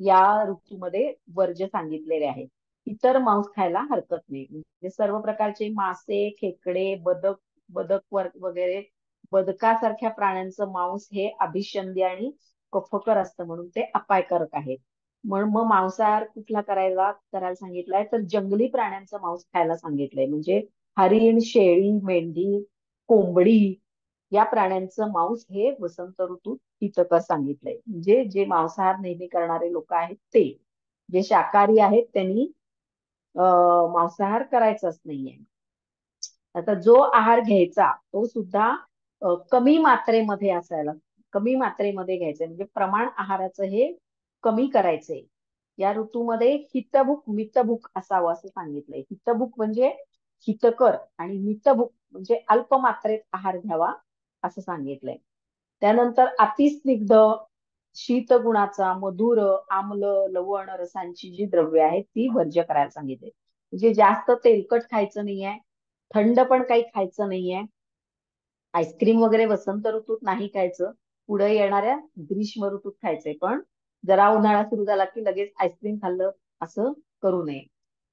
Speaker 1: या ऋतूमध्ये वर्ज्य सांगितलेले आहे. इतर मांस खायला हरकत नाही. म्हणजे सर्व प्रकारचे मासे, खेकडे, वगैरे बदकासारख्या प्राण्यांचं मांस हे अभिसंधी आणि कफकर असतं, म्हणून ते अपायकारक आहे. म्हणून मग मांसाहार कुठला करायला सांगितलाय, तर जंगली प्राण्यांचं मांस खायला सांगितलंय. म्हणजे हरिण, शेळी, मेंढी, कोंबडी या प्राण्यांचं मांस हे वसंत ऋतूत हितकर सांगितलंय. म्हणजे जे मांसाहार नेहमी करणारे लोक आहेत ते. जे शाकाहारी आहेत त्यांनी मांसाहार करायचाच नाहीये. आता जो आहार घ्यायचा तो सुद्धा कमी मात्रेमध्ये असायला, कमी मात्रेमध्ये घ्यायचंय. म्हणजे प्रमाण आहाराचं हे कमी करायचंय. या ऋतूमध्ये हितभुक मितभुक असावं असं सांगितलंय. हितभुक म्हणजे हितकर आणि मितभुक म्हणजे अल्प मात्रेत आहार घ्यावा असं सांगितलंय. त्यानंतर अतिस्निग्ध, शीतगुणाचा, मधुर, आम्ल, लवण रसांची जी द्रव्य आहेत ती वर्ज्य करायला सांगितले. म्हणजे जास्त तेलकट खायचं नाहीये, थंड पण काही खायचं नाहीये. आईस्क्रीम वगैरे वसंत ऋतूत नाही खायचं, पुढे येणाऱ्या ग्रीष्म ऋतूत खायचंय. पण जरा उन्हाळा सुरू झाला की लगेच आईस्क्रीम खाल्लं असं करू नये.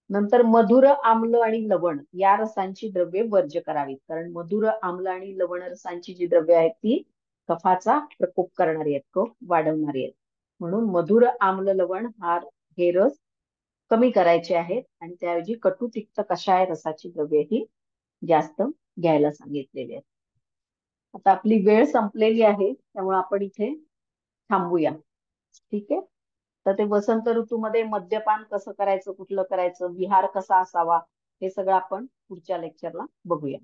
Speaker 1: नंतर मधुर, आम्ल आणि लवण या रसांची द्रव्ये वर्ज्य करावीत, कारण मधुर, आम्ल आणि लवण रसांची जी द्रव्ये आहेत ती कफाचा प्रकोप करणारी आहेत, कफ वाढवणारी आहेत. म्हणून मधुर, आम्ल, लवण हे रस कमी करायचे आहेत आणि त्याऐवजी कटू, तिक्त, कषाय रसाची द्रव्ये ही जास्त घ्यायला सांगितलेली आहेत. आता आपली वेळ संपलेली आहे, त्यामुळे आपण इथे थांबूया. ठीक आहे. तर ते वसंत ऋतूमध्ये मद्यपान कसं करायचं, कुठलं करायचं, विहार कसा असावा, हे सगळं आपण पुढच्या लेक्चरला बघूया.